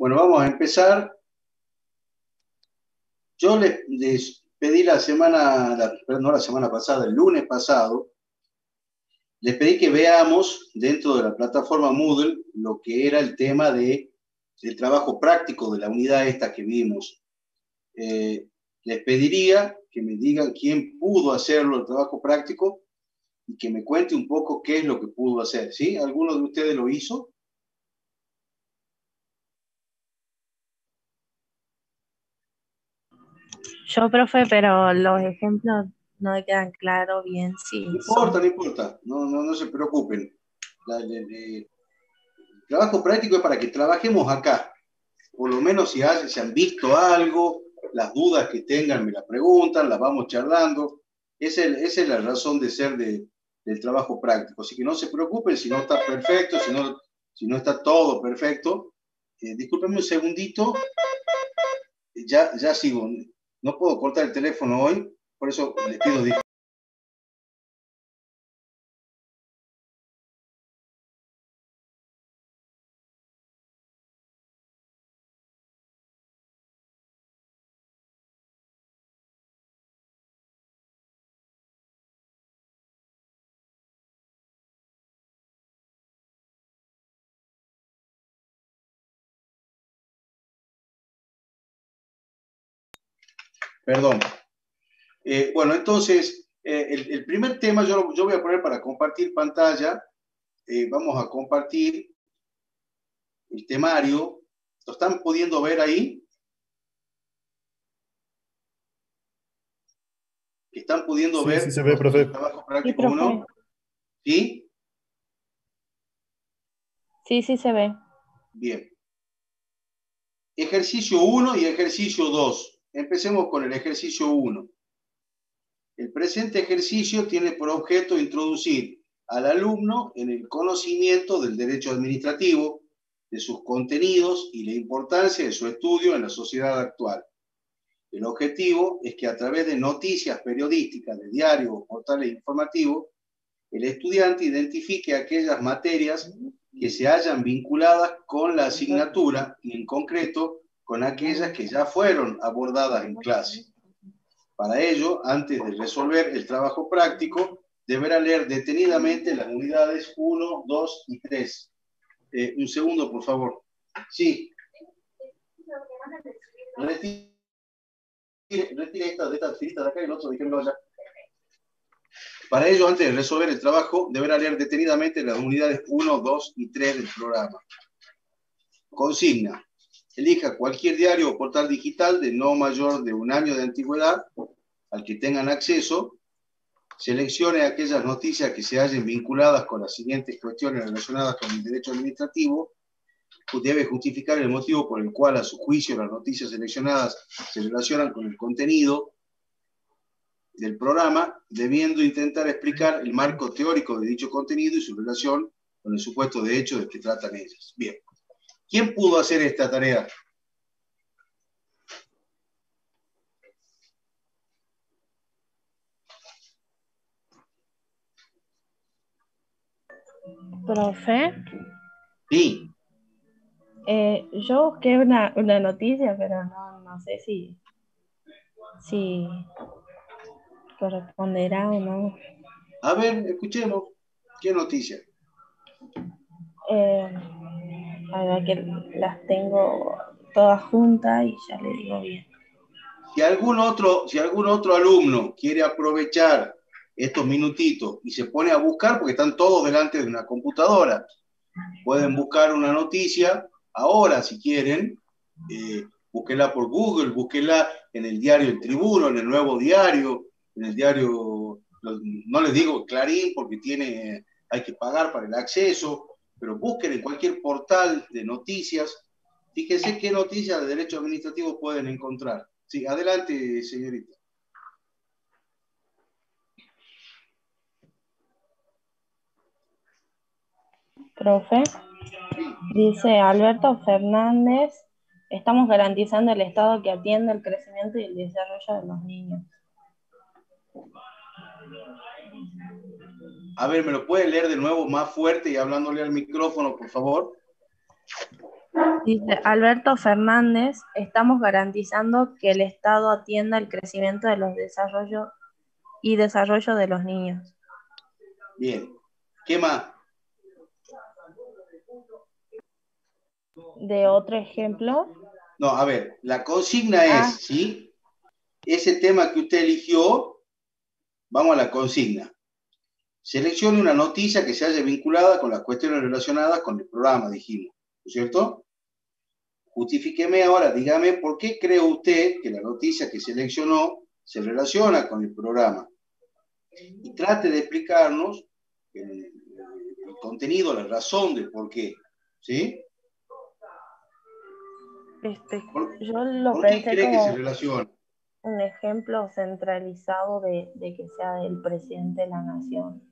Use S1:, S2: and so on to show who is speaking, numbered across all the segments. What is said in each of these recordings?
S1: Bueno, vamos a empezar. Yo les pedí no la semana pasada, el lunes pasado, les pedí que veamos dentro de la plataforma Moodle lo que era el tema del trabajo práctico de la unidad esta que vimos. Les pediría que me digan quién pudo hacerlo el trabajo práctico y que me cuente un poco qué es lo que pudo hacer, ¿sí? ¿Alguno de ustedes lo hizo?
S2: Yo, profe, pero los ejemplos no me quedan claros bien si
S1: No
S2: son.
S1: importa, no importa, no se preocupen. El trabajo práctico es para que trabajemos acá. Por lo menos si han visto algo, las dudas que tengan me las preguntan, las vamos charlando. Esa es la razón de ser del trabajo práctico. Así que no se preocupen si no está perfecto, si no está todo perfecto. Discúlpenme un segundito, ya sigo. No puedo cortar el teléfono hoy, por eso les pido disculpas. Perdón. Bueno, entonces, el primer tema yo voy a poner para compartir pantalla. Vamos a compartir el temario. ¿Lo están pudiendo ver ahí? ¿Están pudiendo
S3: Sí, sí
S1: ver
S3: se ve,
S1: el
S3: profe.
S1: trabajo
S2: Sí,
S1: práctico
S2: profe.
S1: 1? ¿Sí?
S2: Sí, sí se ve.
S1: Bien. Ejercicio 1 y ejercicio 2. Empecemos con el ejercicio 1. El presente ejercicio tiene por objeto introducir al alumno en el conocimiento del derecho administrativo, de sus contenidos y la importancia de su estudio en la sociedad actual. El objetivo es que a través de noticias periodísticas de diarios o portales informativos, el estudiante identifique aquellas materias que se hayan vinculadas con la asignatura y en concreto con aquellas que ya fueron abordadas en clase. Para ello, antes de resolver el trabajo práctico, deberá leer detenidamente las unidades 1, 2 y 3. Un segundo, por favor. Sí. Retire estas filitas de acá y el otro déjenlo allá. Para ello, antes de resolver el trabajo, deberá leer detenidamente las unidades 1, 2 y 3 del programa. Consigna. Elija cualquier diario o portal digital de no mayor de un año de antigüedad al que tengan acceso. Seleccione aquellas noticias que se hallen vinculadas con las siguientes cuestiones relacionadas con el derecho administrativo. Debe justificar el motivo por el cual, a su juicio, las noticias seleccionadas se relacionan con el contenido del programa, debiendo intentar explicar el marco teórico de dicho contenido y su relación con el supuesto de hecho del que tratan ellas. Bien. ¿Quién pudo hacer esta tarea?
S2: Profe,
S1: Sí.
S2: yo busqué una noticia, pero no sé si corresponderá o no.
S1: A ver, escuchemos. ¿Qué noticia?
S2: Eh, a ver que las tengo todas juntas y ya le digo bien.
S1: Si algún otro alumno quiere aprovechar estos minutitos y se pone a buscar, porque están todos delante de una computadora, pueden buscar una noticia ahora si quieren, búsquenla por Google, búsquenla en el diario El Tribuno, en el Nuevo Diario, en el diario, no les digo Clarín porque hay que pagar para el acceso, pero busquen en cualquier portal de noticias. Fíjense qué noticias de derecho administrativo pueden encontrar. Sí, adelante, señorita.
S2: Profe, dice Alberto Fernández, estamos garantizando el Estado que atiende el crecimiento y el desarrollo de los niños.
S1: A ver, ¿me lo puede leer de nuevo más fuerte y hablándole al micrófono, por favor?
S2: Dice Alberto Fernández, estamos garantizando que el Estado atienda el crecimiento de los desarrollo de los niños.
S1: Bien. ¿Qué más?
S2: De otro ejemplo.
S1: No, a ver, la consigna es, ¿sí? Ese tema que usted eligió, vamos a la consigna. Seleccione una noticia que se haya vinculada con las cuestiones relacionadas con el programa, dijimos, ¿no es cierto? Justifíqueme ahora, dígame por qué cree usted que la noticia que seleccionó se relaciona con el programa. Y trate de explicarnos el contenido, la razón de por qué, ¿sí?
S2: Yo lo
S1: ¿Por qué
S2: pensé
S1: cree que se
S2: como
S1: relaciona?
S2: un ejemplo centralizado de que sea del presidente de la nación.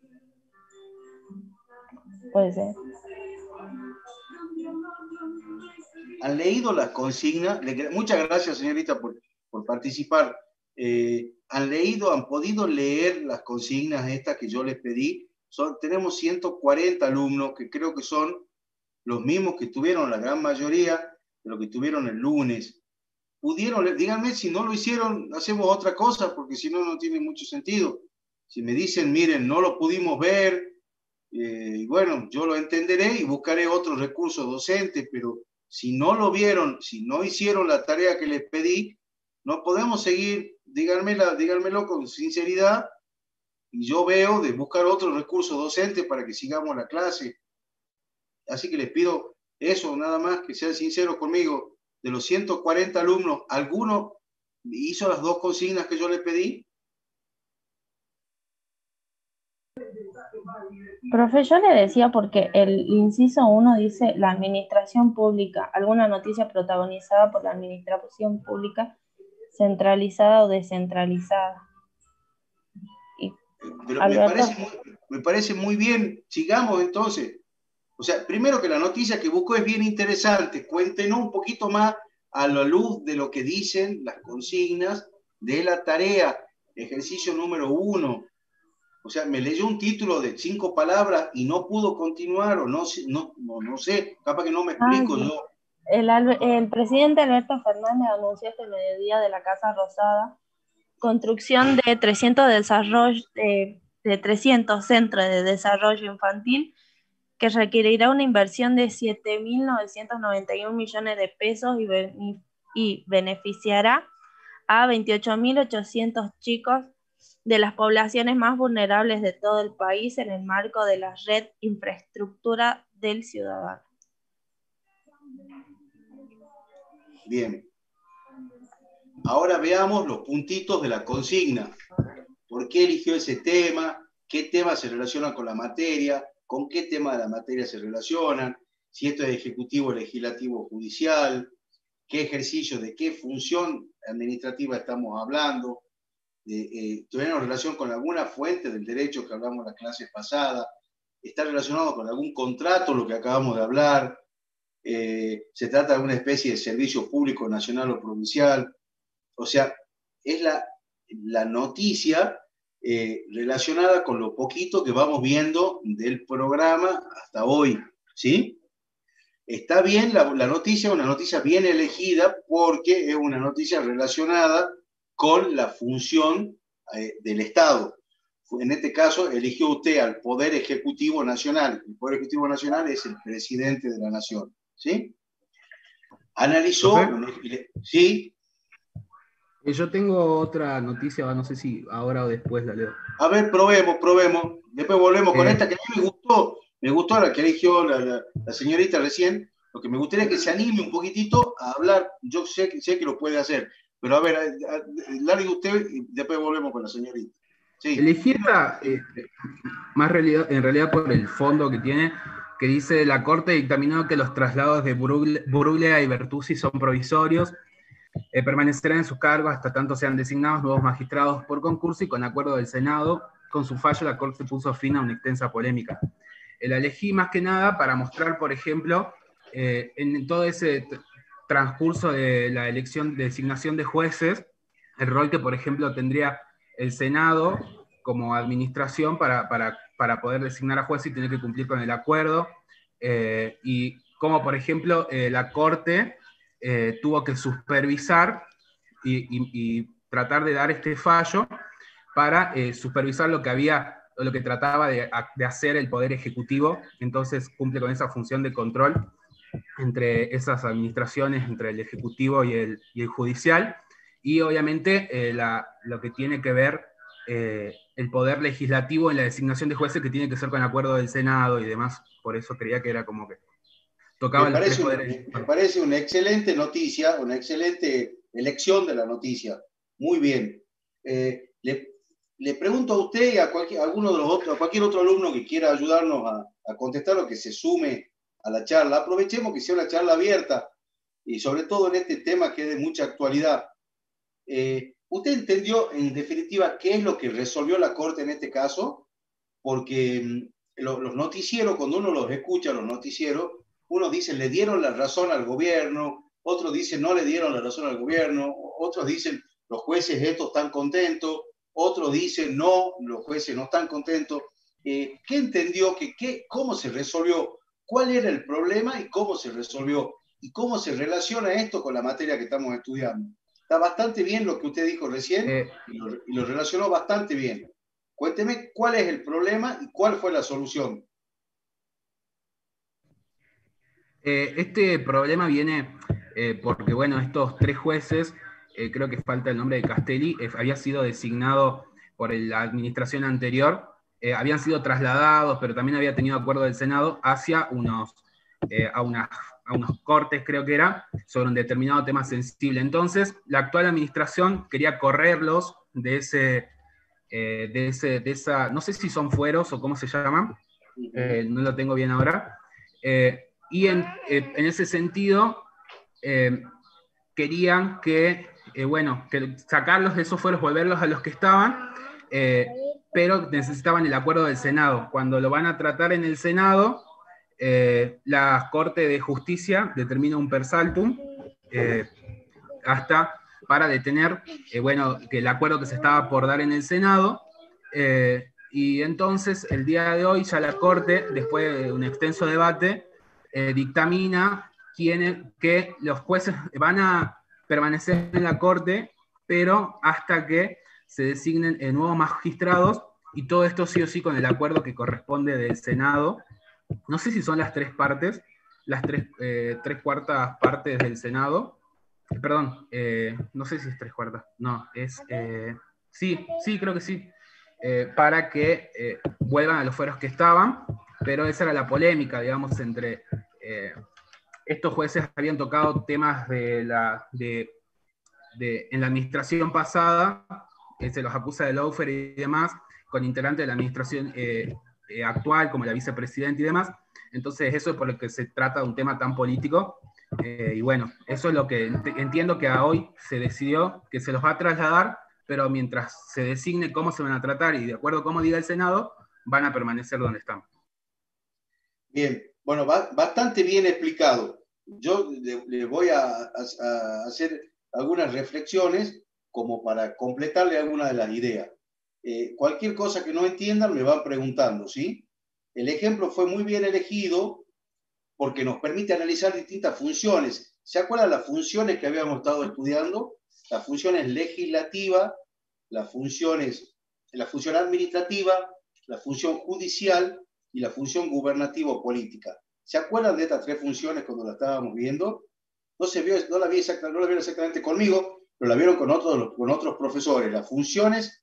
S2: Puede ser.
S1: ¿Han leído las consignas? Muchas gracias, señorita, por participar. ¿Han leído, han podido leer las consignas estas que yo les pedí? Tenemos 140 alumnos que creo que son los mismos que tuvieron la gran mayoría de lo que tuvieron el lunes. ¿Pudieron? Díganme, si no lo hicieron, hacemos otra cosa, porque si no, no tiene mucho sentido. Si me dicen, miren, no lo pudimos ver, bueno, yo lo entenderé y buscaré otros recursos docentes, pero si no lo vieron, si no hicieron la tarea que les pedí, no podemos seguir, díganmelo con sinceridad, y yo veo de buscar otros recursos docentes para que sigamos la clase. Así que les pido eso, nada más, que sean sinceros conmigo. De los 140 alumnos, ¿alguno hizo las dos consignas que yo le pedí?
S2: Profe, yo le decía porque el inciso 1 dice la administración pública, alguna noticia protagonizada por la administración pública, centralizada o descentralizada.
S1: Pero
S2: Alberto,
S1: me parece muy bien, sigamos entonces. O sea, primero que la noticia que busco es bien interesante, cuéntenos un poquito más a la luz de lo que dicen las consignas de la tarea, ejercicio número 1. O sea, me leyó un título de 5 palabras y no pudo continuar, o no sé, capaz que no me explico yo.
S2: El presidente Alberto Fernández anunció este mediodía de la Casa Rosada construcción de 300 centros de desarrollo infantil que requerirá una inversión de 7.991 millones de pesos y beneficiará a 28.800 chicos de las poblaciones más vulnerables de todo el país en el marco de la red Infraestructura del Ciudadano.
S1: Bien. Ahora veamos los puntitos de la consigna. ¿Por qué eligió ese tema? ¿Qué temas se relacionan con la materia? ¿Con qué tema de la materia se relacionan? Si esto es ejecutivo, legislativo, judicial. ¿Qué ejercicio, de qué función administrativa estamos hablando? ¿Tuvieron relación con alguna fuente del derecho que hablamos en la clase pasada? ¿Está relacionado con algún contrato, lo que acabamos de hablar? ¿Se trata de alguna especie de servicio público nacional o provincial? O sea, es la noticia relacionada con lo poquito que vamos viendo del programa hasta hoy, ¿sí? Está bien la noticia, una noticia bien elegida porque es una noticia relacionada con la función del Estado. En este caso, eligió usted al Poder Ejecutivo Nacional. El Poder Ejecutivo Nacional es el presidente de la Nación, ¿sí? Analizó, ¿sí?
S3: Yo tengo otra noticia, no sé si ahora o después la leo.
S1: A ver, probemos. Después volvemos con esta que a mí me gustó la que eligió la señorita recién. Lo que me gustaría es que se anime un poquitito a hablar. Yo sé que lo puede hacer. Pero a ver, largue usted y después volvemos con la señorita. Sí.
S3: Elegí esta, en realidad por el fondo que tiene, que dice: la Corte dictaminó que los traslados de Bruglia y Bertuzzi son provisorios, permanecerán en sus cargos hasta tanto sean designados nuevos magistrados por concurso, y con acuerdo del Senado. Con su fallo, la Corte puso fin a una extensa polémica. La elegí más que nada para mostrar, por ejemplo, en todo ese transcurso de la elección, de designación de jueces, el rol que, por ejemplo, tendría el Senado como administración para poder designar a jueces y tener que cumplir con el acuerdo, y como por ejemplo la Corte tuvo que supervisar y tratar de dar este fallo para supervisar lo que trataba de hacer el Poder Ejecutivo. Entonces cumple con esa función de control entre esas administraciones, entre el Ejecutivo y el Judicial, y obviamente lo que tiene que ver el Poder Legislativo en la designación de jueces, que tiene que ser con acuerdo del Senado y demás. Por eso creía que era como que tocaba los tres poderes.
S1: Me parece una excelente noticia, una excelente elección de la noticia. Muy bien. Le pregunto a usted y a alguno de los otros, a cualquier otro alumno que quiera ayudarnos a contestar o que se sume a la charla. Aprovechemos que sea una charla abierta y sobre todo en este tema que es de mucha actualidad. ¿Usted entendió en definitiva qué es lo que resolvió la Corte en este caso? Porque los noticieros, cuando uno los escucha, los noticieros, unos dicen le dieron la razón al gobierno, otros dicen no le dieron la razón al gobierno, otros dicen los jueces estos están contentos, otros dicen no, los jueces no están contentos. ¿Qué entendió? ¿Cómo se resolvió? ¿Cuál era el problema y cómo se resolvió? ¿Y cómo se relaciona esto con la materia que estamos estudiando? Está bastante bien lo que usted dijo recién y lo relacionó bastante bien. Cuénteme cuál es el problema y cuál fue la solución.
S3: Este problema viene porque, bueno, estos tres jueces, creo que falta el nombre de Castelli, había sido designado por la administración anterior, habían sido trasladados, pero también había tenido acuerdo del Senado hacia a unos cortes, creo que era, sobre un determinado tema sensible. Entonces, la actual administración quería correrlos de esa, no sé si son fueros o cómo se llaman, no lo tengo bien ahora, y en ese sentido querían que sacarlos de esos fueros, volverlos a los que estaban, pero necesitaban el acuerdo del Senado. Cuando lo van a tratar en el Senado, la Corte de Justicia determina un per saltum hasta para detener que el acuerdo que se estaba por dar en el Senado, y entonces el día de hoy ya la Corte, después de un extenso debate, dictamina que los jueces van a permanecer en la Corte, pero hasta que se designen nuevos magistrados, y todo esto sí o sí con el acuerdo que corresponde del Senado. No sé si son las tres partes, las tres cuartas partes del Senado. Perdón, no sé si es tres cuartas. No, es... sí, creo que sí. Para que vuelvan a los fueros que estaban, pero esa era la polémica, digamos, entre... estos jueces habían tocado temas en la administración pasada, se los acusa de lawfare y demás, con integrantes de la administración actual, como la vicepresidenta y demás. Entonces eso es por lo que se trata de un tema tan político, y bueno, eso es lo que entiendo que a hoy se decidió, que se los va a trasladar, pero mientras se designe cómo se van a tratar y de acuerdo a cómo diga el Senado, van a permanecer donde están.
S1: Bien, bueno, bastante bien explicado. Yo le voy a hacer algunas reflexiones como para completarle algunas de las ideas. Cualquier cosa que no entiendan me van preguntando, ¿sí? El ejemplo fue muy bien elegido porque nos permite analizar distintas funciones. ¿Se acuerdan las funciones que habíamos estado estudiando? Las funciones legislativas, la función administrativa, la función judicial y la función gubernativa o política. ¿Se acuerdan de estas tres funciones cuando las estábamos viendo? No la vieron exactamente conmigo, pero la vieron con otros profesores. Las funciones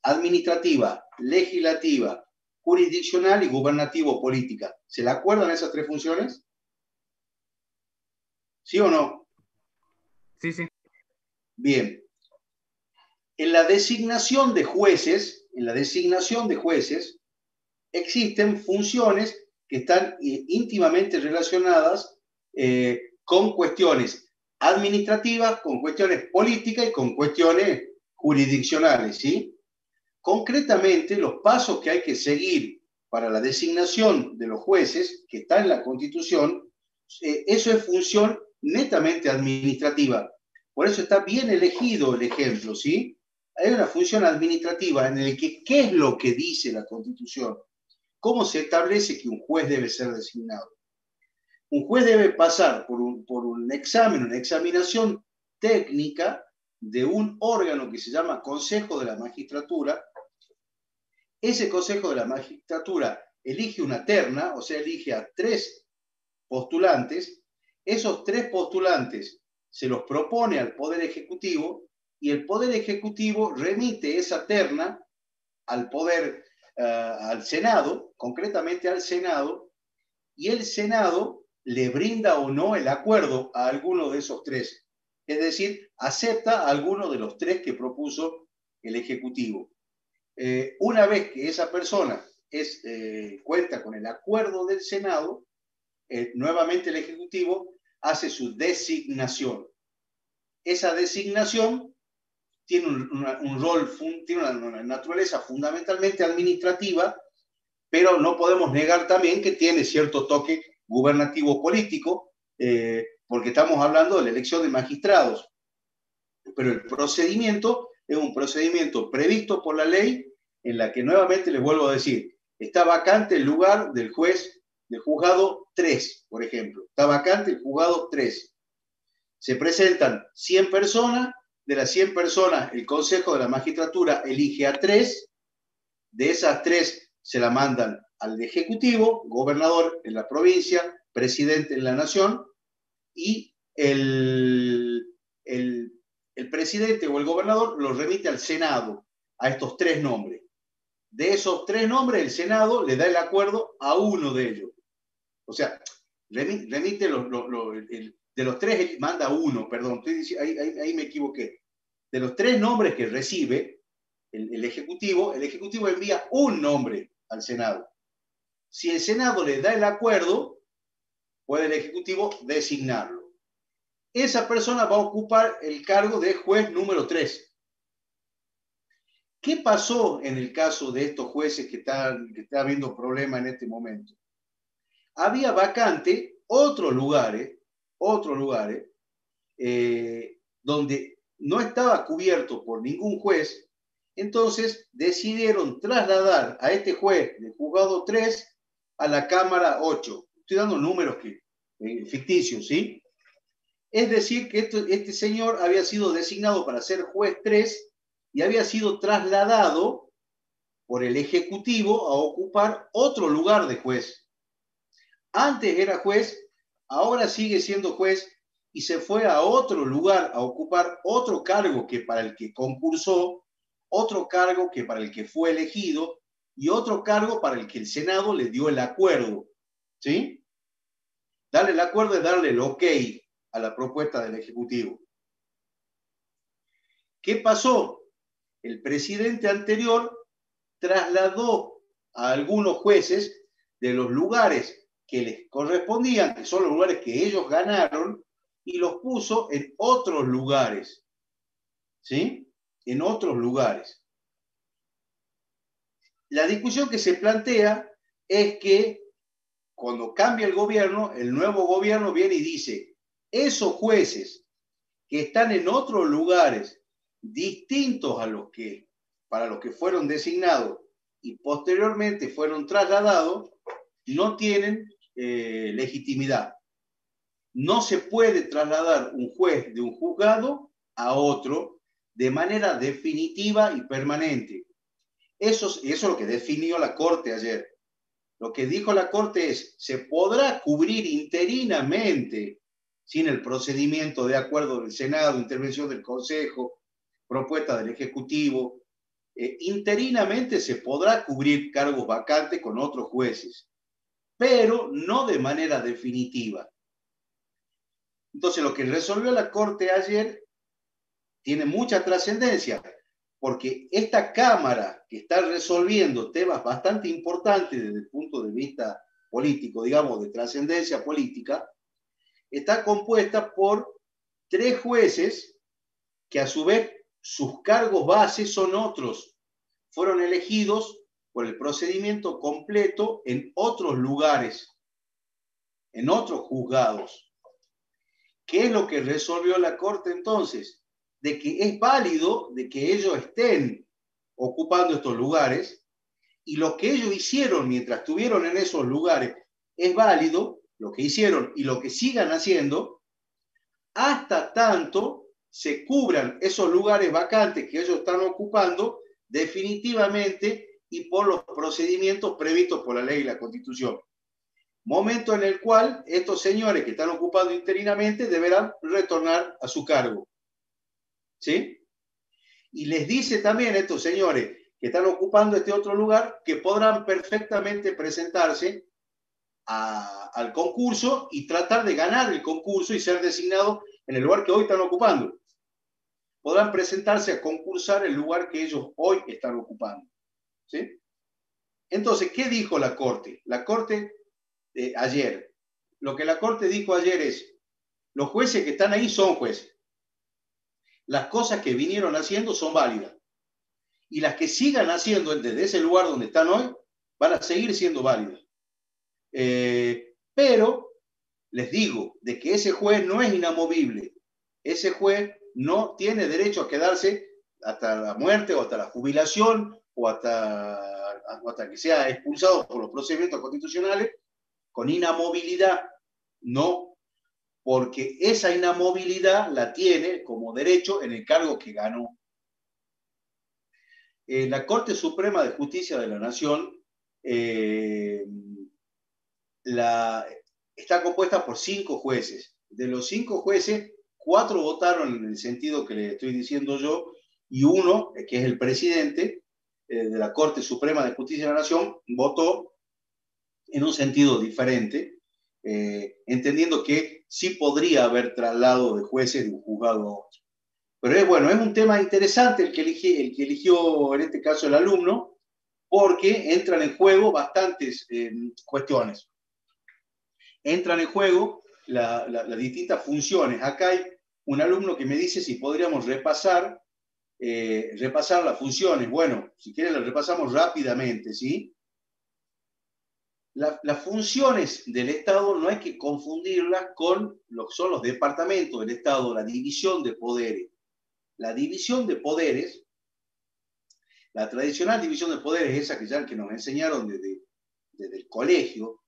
S1: administrativa, legislativa, jurisdiccional y gubernativo-política. ¿Se la acuerdan esas tres funciones? ¿Sí o no?
S3: Sí, sí.
S1: Bien. En la designación de jueces, existen funciones que están íntimamente relacionadas con cuestiones administrativas, con cuestiones políticas y con cuestiones jurisdiccionales, ¿sí? Concretamente, los pasos que hay que seguir para la designación de los jueces, que está en la Constitución, eso es función netamente administrativa. Por eso está bien elegido el ejemplo, ¿sí? Hay una función administrativa en la que, ¿qué es lo que dice la Constitución? ¿Cómo se establece que un juez debe ser designado? Un juez debe pasar por un examen, una examinación técnica de un órgano que se llama Consejo de la Magistratura. Ese Consejo de la Magistratura elige una terna, o sea, elige a 3 postulantes. Esos 3 postulantes se los propone al Poder Ejecutivo y el Poder Ejecutivo remite esa terna al Senado, concretamente al Senado, y el Senado le brinda o no el acuerdo a alguno de esos 3. Es decir, acepta a alguno de los 3 que propuso el Ejecutivo. Una vez que esa persona cuenta con el acuerdo del Senado, nuevamente el Ejecutivo hace su designación. Esa designación tiene un rol, tiene una naturaleza fundamentalmente administrativa, pero no podemos negar también que tiene cierto toque gubernativo político, porque estamos hablando de la elección de magistrados. Pero el procedimiento es un procedimiento previsto por la ley, en la que nuevamente les vuelvo a decir, está vacante el lugar del juez del juzgado 3, por ejemplo. Está vacante el juzgado 3. Se presentan 100 personas, de las 100 personas el Consejo de la Magistratura elige a 3, de esas 3 se la mandan al Ejecutivo, gobernador en la provincia, presidente en la nación, y el presidente o el gobernador lo remite al Senado, a estos 3 nombres. De esos 3 nombres, el Senado le da el acuerdo a uno de ellos. O sea, remite de los 3, manda uno, perdón, ahí me equivoqué. De los 3 nombres que recibe el Ejecutivo envía un nombre al Senado. Si el Senado le da el acuerdo, puede el Ejecutivo designarlo. Esa persona va a ocupar el cargo de juez número 3. ¿Qué pasó en el caso de estos jueces que está habiendo problemas en este momento? Había vacante otros lugares donde no estaba cubierto por ningún juez. Entonces decidieron trasladar a este juez del juzgado 3 a la Cámara 8. Estoy dando números ficticios, ¿sí? Es decir, que este señor había sido designado para ser juez 3 y había sido trasladado por el Ejecutivo a ocupar otro lugar de juez. Antes era juez, ahora sigue siendo juez y se fue a otro lugar a ocupar otro cargo que para el que concursó, otro cargo que para el que fue elegido y otro cargo para el que el Senado le dio el acuerdo. ¿Sí? Darle el acuerdo es darle el ok a la propuesta del Ejecutivo. ¿Qué pasó? El presidente anterior trasladó a algunos jueces de los lugares que les correspondían, que son los lugares que ellos ganaron, y los puso en otros lugares. ¿Sí? En otros lugares. La discusión que se plantea es que cuando cambia el gobierno, el nuevo gobierno viene y dice, esos jueces que están en otros lugares distintos para los que fueron designados y posteriormente fueron trasladados, no tienen legitimidad. No se puede trasladar un juez de un juzgado a otro de manera definitiva y permanente. Eso es lo que definió la Corte ayer. Lo que dijo la Corte es, se podrá cubrir interinamente, sin el procedimiento de acuerdo del Senado, intervención del Consejo, propuesta del Ejecutivo, interinamente se podrá cubrir cargos vacantes con otros jueces, pero no de manera definitiva. Entonces, lo que resolvió la Corte ayer tiene mucha trascendencia, porque esta Cámara que está resolviendo temas bastante importantes desde el punto de vista político, digamos, de trascendencia política, está compuesta por 3 jueces que a su vez sus cargos base son otros. Fueron elegidos por el procedimiento completo en otros lugares, en otros juzgados. ¿Qué es lo que resolvió la Corte entonces? De que es válido de que ellos estén ocupando estos lugares y lo que ellos hicieron mientras estuvieron en esos lugares es válido lo que hicieron y lo que sigan haciendo, hasta tanto se cubran esos lugares vacantes que ellos están ocupando definitivamente y por los procedimientos previstos por la ley y la Constitución. Momento en el cual estos señores que están ocupando interinamente deberán retornar a su cargo. ¿Sí? Y les dice también a estos señores que están ocupando este otro lugar que podrán perfectamente presentarse al concurso y tratar de ganar el concurso y ser designados en el lugar que hoy están ocupando. Podrán presentarse a concursar el lugar que ellos hoy están ocupando. ¿Sí? Entonces, ¿qué dijo la Corte? La Corte ayer. Lo que la Corte dijo ayer es, los jueces que están ahí son jueces. Las cosas que vinieron haciendo son válidas. Y las que sigan haciendo desde ese lugar donde están hoy, van a seguir siendo válidas. Pero les digo de que ese juez no es inamovible. Ese juez no tiene derecho a quedarse hasta la muerte o hasta la jubilación o hasta que sea expulsado por los procedimientos constitucionales con inamovilidad. No, porque esa inamovilidad la tiene como derecho en el cargo que ganó. La Corte Suprema de Justicia de la Nación está compuesta por 5 jueces. De los 5 jueces, 4 votaron en el sentido que le estoy diciendo yo, y uno, que es el presidente de la Corte Suprema de Justicia de la Nación, votó en un sentido diferente, entendiendo que sí podría haber traslado de jueces de un juzgado a otro. Pero es un tema interesante el que eligió en este caso el alumno, porque entran en juego bastantes cuestiones. Entran en juego las distintas funciones. Acá hay un alumno que me dice si podríamos repasar las funciones. Bueno, si quieren las repasamos rápidamente, ¿sí? Las funciones del Estado no hay que confundirlas con lo que son los departamentos del Estado, la división de poderes. La división de poderes, la tradicional división de poderes, esa que nos enseñaron desde el colegio,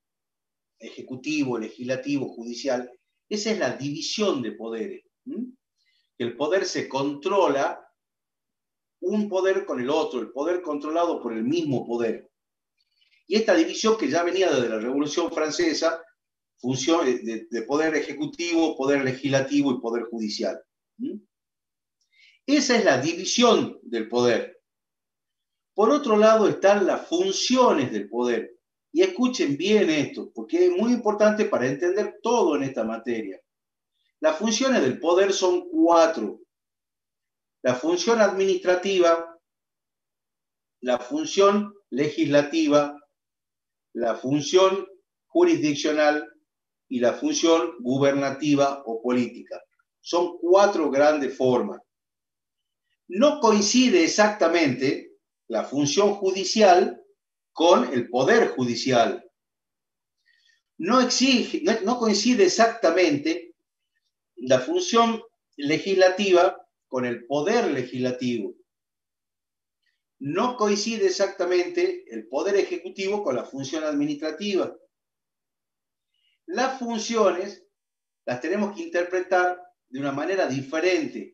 S1: ejecutivo, legislativo, judicial, esa es la división de poderes. El poder se controla un poder con el otro, el poder controlado por el mismo poder. Y esta división que ya venía desde la Revolución Francesa, función de poder ejecutivo, poder legislativo y poder judicial. Esa es la división del poder. Por otro lado están las funciones del poder. Y escuchen bien esto, porque es muy importante para entender todo en esta materia. Las funciones del poder son 4. La función administrativa, la función legislativa, la función jurisdiccional y la función gubernativa o política. Son 4 grandes formas. No coincide exactamente la función judicial con el poder judicial. No coincide exactamente la función legislativa con el poder legislativo. No coincide exactamente el poder ejecutivo con la función administrativa. Las funciones las tenemos que interpretar de una manera diferente.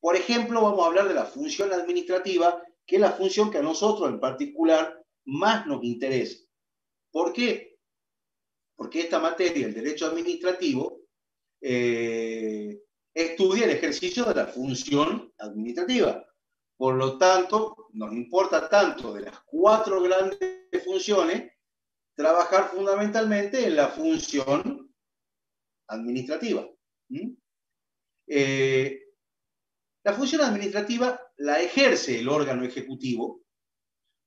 S1: Por ejemplo, vamos a hablar de la función administrativa, que es la función que a nosotros en particular más nos interesa. ¿Por qué? Porque esta materia, el derecho administrativo, estudia el ejercicio de la función administrativa. Por lo tanto, nos importa tanto de las 4 grandes funciones, trabajar fundamentalmente en la función administrativa. La función administrativa la ejerce el órgano ejecutivo,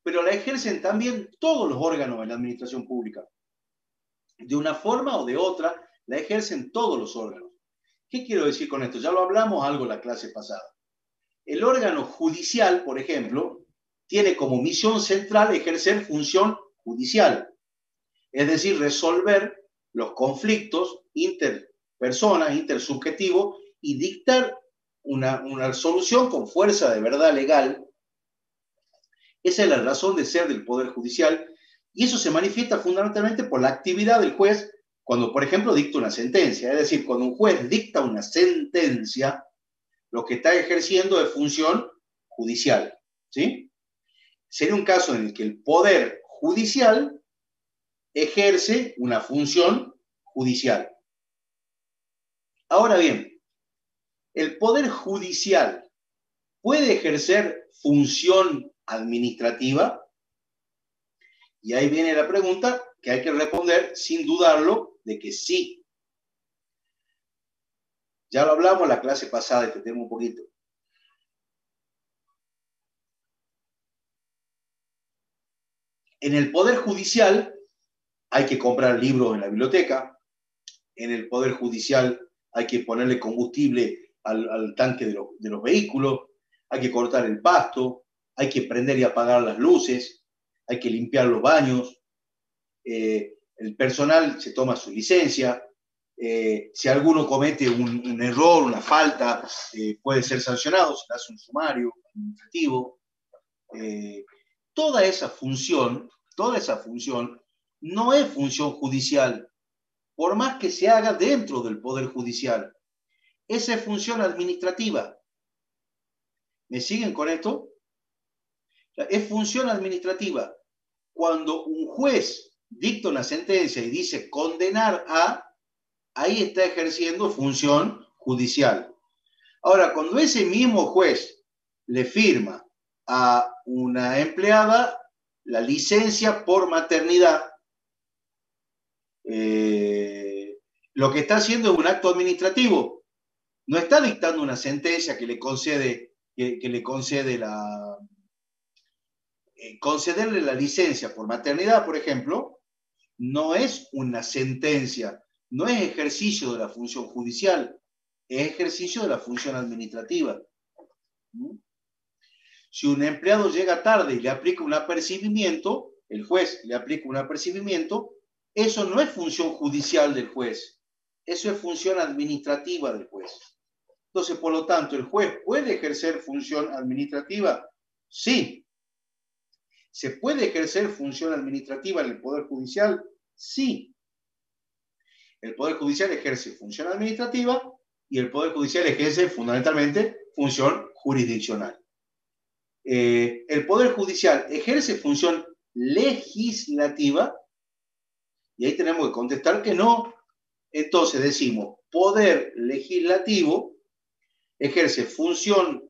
S1: pero la ejercen también todos los órganos de la administración pública. De una forma o de otra, la ejercen todos los órganos. ¿Qué quiero decir con esto? Ya lo hablamos algo en la clase pasada. El órgano judicial, por ejemplo, tiene como misión central ejercer función judicial, es decir, resolver los conflictos interpersonas, intersubjetivos, y dictar una solución con fuerza de verdad legal. Esa es la razón de ser del Poder Judicial, y eso se manifiesta fundamentalmente por la actividad del juez Cuando, por ejemplo, dicta una sentencia. Es decir, cuando un juez dicta una sentencia, lo que está ejerciendo es función judicial, ¿sí? Sería un caso en el que el poder judicial ejerce una función judicial. Ahora bien, ¿el poder judicial puede ejercer función administrativa? Y ahí viene la pregunta que hay que responder sin dudarlo de que sí. Ya lo hablamos en la clase pasada, este tema un poquito. En el Poder Judicial hay que comprar libros en la biblioteca. En el Poder Judicial hay que ponerle combustible al tanque de los vehículos. Hay que cortar el pasto. Hay que prender y apagar las luces. Hay que limpiar los baños. El personal se toma su licencia. Si alguno comete un error, una falta, puede ser sancionado, se le hace un sumario administrativo. Toda esa función no es función judicial, por más que se haga dentro del Poder Judicial. Esa es función administrativa. ¿Me siguen con esto? Es función administrativa. Cuando un juez dicta una sentencia y dice condenar a, ahí está ejerciendo función judicial. Ahora, cuando ese mismo juez le firma a una empleada la licencia por maternidad, lo que está haciendo es un acto administrativo. No está dictando una sentencia que le concede, concederle la licencia por maternidad, por ejemplo, no es una sentencia, no es ejercicio de la función judicial, es ejercicio de la función administrativa. Si un empleado llega tarde y le aplica un apercibimiento, el juez le aplica un apercibimiento, eso no es función judicial del juez, eso es función administrativa del juez. Entonces, por lo tanto, ¿el juez puede ejercer función administrativa? Sí. ¿Se puede ejercer función administrativa en el Poder Judicial? Sí. El Poder Judicial ejerce función administrativa y el Poder Judicial ejerce fundamentalmente función jurisdiccional. El Poder Judicial ejerce función legislativa y ahí tenemos que contestar que no. Entonces decimos, Poder Legislativo ejerce función,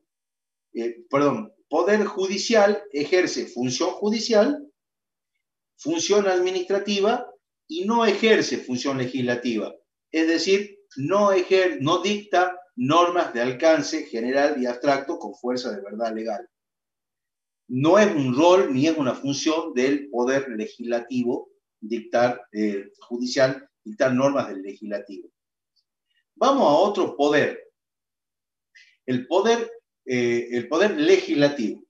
S1: Poder Judicial ejerce función judicial, función administrativa y no ejerce función legislativa. Es decir, no dicta normas de alcance general y abstracto con fuerza de verdad legal. No es un rol ni es una función del Poder Legislativo judicial dictar normas del legislativo. Vamos a otro poder. El poder legislativo.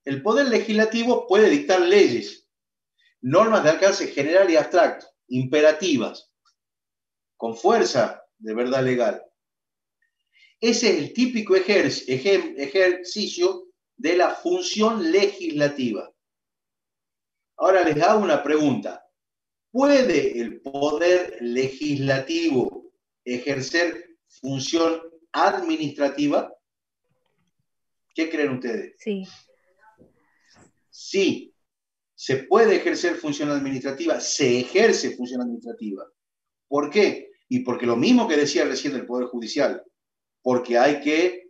S1: El Poder Legislativo puede dictar leyes, normas de alcance general y abstracto, imperativas, con fuerza de verdad legal. Ese es el típico ejercicio de la función legislativa. Ahora les hago una pregunta. ¿Puede el Poder Legislativo ejercer función administrativa? ¿Qué creen ustedes?
S2: Sí.
S1: Sí, se puede ejercer función administrativa, se ejerce función administrativa. ¿Por qué? Y porque lo mismo que decía recién el Poder Judicial, porque hay que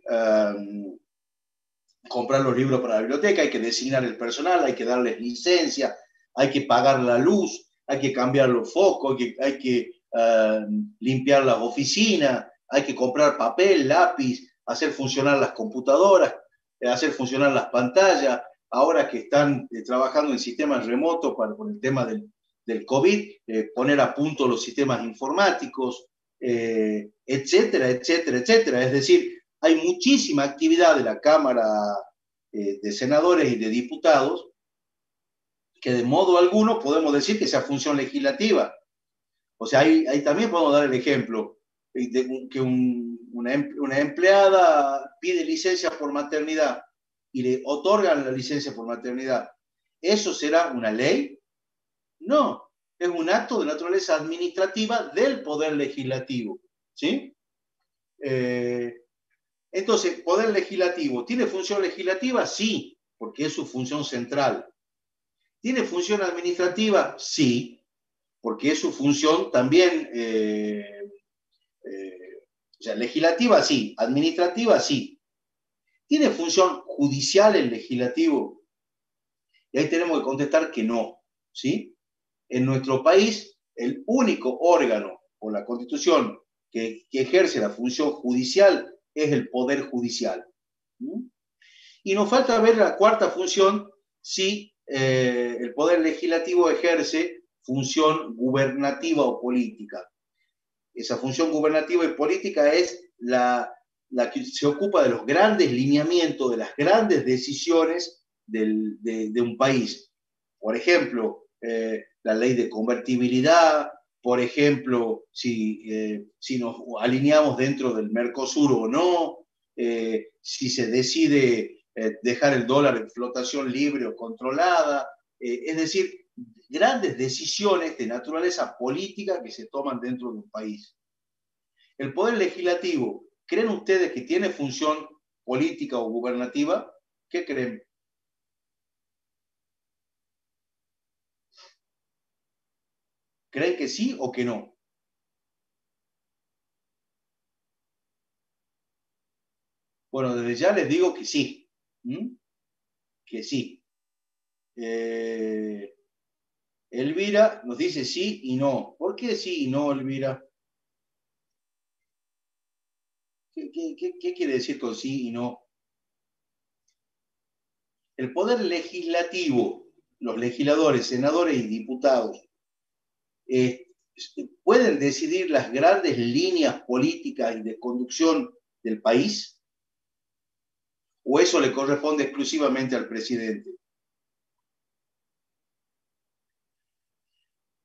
S1: comprar los libros para la biblioteca, hay que designar el personal, hay que darles licencia, hay que pagar la luz, hay que cambiar los focos, hay que limpiar las oficinas, hay que comprar papel, lápiz, hacer funcionar las computadoras, hacer funcionar las pantallas. Ahora que están trabajando en sistemas remotos por el tema del COVID, poner a punto los sistemas informáticos, etcétera, etcétera, etcétera. Es decir, hay muchísima actividad de la Cámara de Senadores y de Diputados que de modo alguno podemos decir que sea función legislativa. O sea, ahí también podemos dar el ejemplo de que una empleada pide licencia por maternidad y le otorgan la licencia por maternidad. ¿Eso será una ley? No, Es un acto de naturaleza administrativa del Poder Legislativo, ¿sí? Entonces, Poder Legislativo, ¿tiene función legislativa? Sí, porque es su función central. ¿Tiene función administrativa? Sí, porque es su función también, o sea, legislativa sí, administrativa sí. ¿Tiene función judicial el legislativo? Y ahí tenemos que contestar que no, ¿sí? En nuestro país, el único órgano por la Constitución que ejerce la función judicial es el Poder Judicial. ¿Sí? Y nos falta ver la cuarta función, si el Poder Legislativo ejerce función gubernativa o política. Esa función gubernativa y política es la que se ocupa de los grandes lineamientos, de las grandes decisiones de un país. Por ejemplo, la ley de convertibilidad, por ejemplo, si nos alineamos dentro del Mercosur o no, si se decide dejar el dólar en flotación libre o controlada, es decir, grandes decisiones de naturaleza política que se toman dentro de un país. El Poder Legislativo, ¿creen ustedes que tiene función política o gubernativa? ¿Qué creen? ¿Creen que sí o que no? Bueno, desde ya les digo que sí. ¿Mm? Que sí. Elvira nos dice sí y no. ¿Por qué sí y no, Elvira? ¿Qué quiere decir con sí y no? El Poder Legislativo, los legisladores, senadores y diputados, ¿pueden decidir las grandes líneas políticas y de conducción del país? ¿O eso le corresponde exclusivamente al presidente?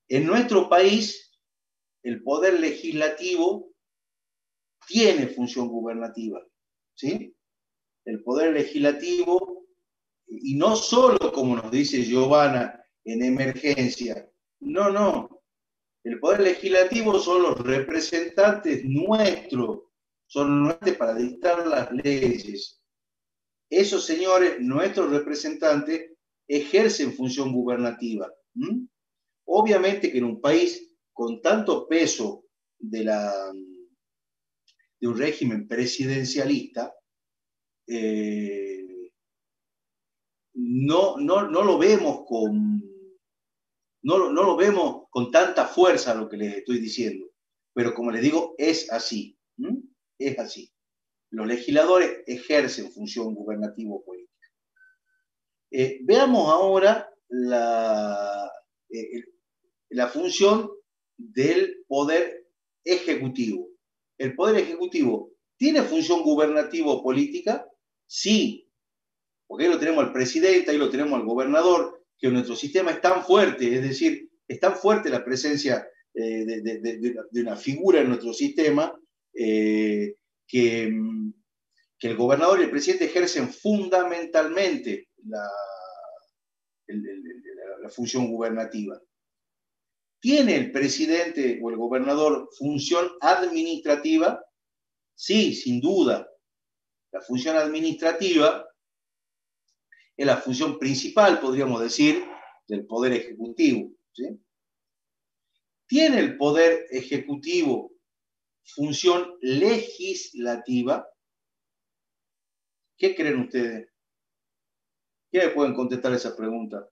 S1: En nuestro país, el Poder Legislativo tiene función gubernativa, ¿sí? El Poder Legislativo, y no solo como nos dice Giovanna, en emergencia, no. El Poder Legislativo son los representantes nuestros, son nuestros para dictar las leyes. Esos señores, nuestros representantes, ejercen función gubernativa. ¿Mm? Obviamente que en un país con tanto peso de un régimen presidencialista, no lo vemos no lo vemos con tanta fuerza lo que les estoy diciendo. Pero como les digo, es así. ¿Mm? Es así. Los legisladores ejercen función gubernativa o política. Veamos ahora la función del Poder Ejecutivo. ¿El Poder Ejecutivo tiene función gubernativa o política? Sí, porque ahí lo tenemos al presidente, ahí lo tenemos al gobernador, que nuestro sistema es tan fuerte, es decir, es tan fuerte la presencia de una figura en nuestro sistema que el gobernador y el presidente ejercen fundamentalmente la función gubernativa. ¿Tiene el presidente o el gobernador función administrativa? Sí, sin duda. La función administrativa es la función principal, podríamos decir, del Poder Ejecutivo. ¿Sí? ¿Tiene el Poder Ejecutivo función legislativa? ¿Qué creen ustedes? ¿Qué me pueden contestar esa pregunta?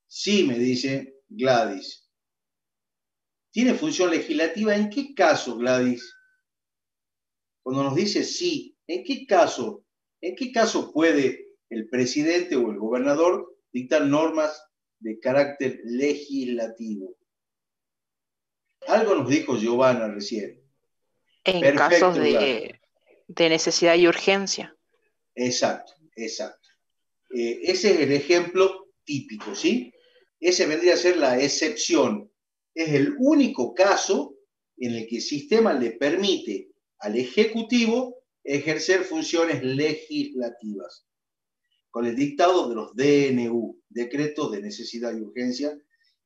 S1: Sí, me dice Gladys. ¿Tiene función legislativa? ¿En qué caso, Gladys? Cuando nos dice sí, ¿en qué caso puede el presidente o el gobernador dictar normas de carácter legislativo? Algo nos dijo Giovanna recién.
S4: En
S1: Perfecto,
S4: casos
S1: Gladys.
S4: de necesidad y urgencia.
S1: Exacto. Ese es el ejemplo típico, ¿sí? Ese vendría a ser la excepción. Es el único caso en el que el sistema le permite al Ejecutivo ejercer funciones legislativas, con el dictado de los DNU, decretos de necesidad y urgencia,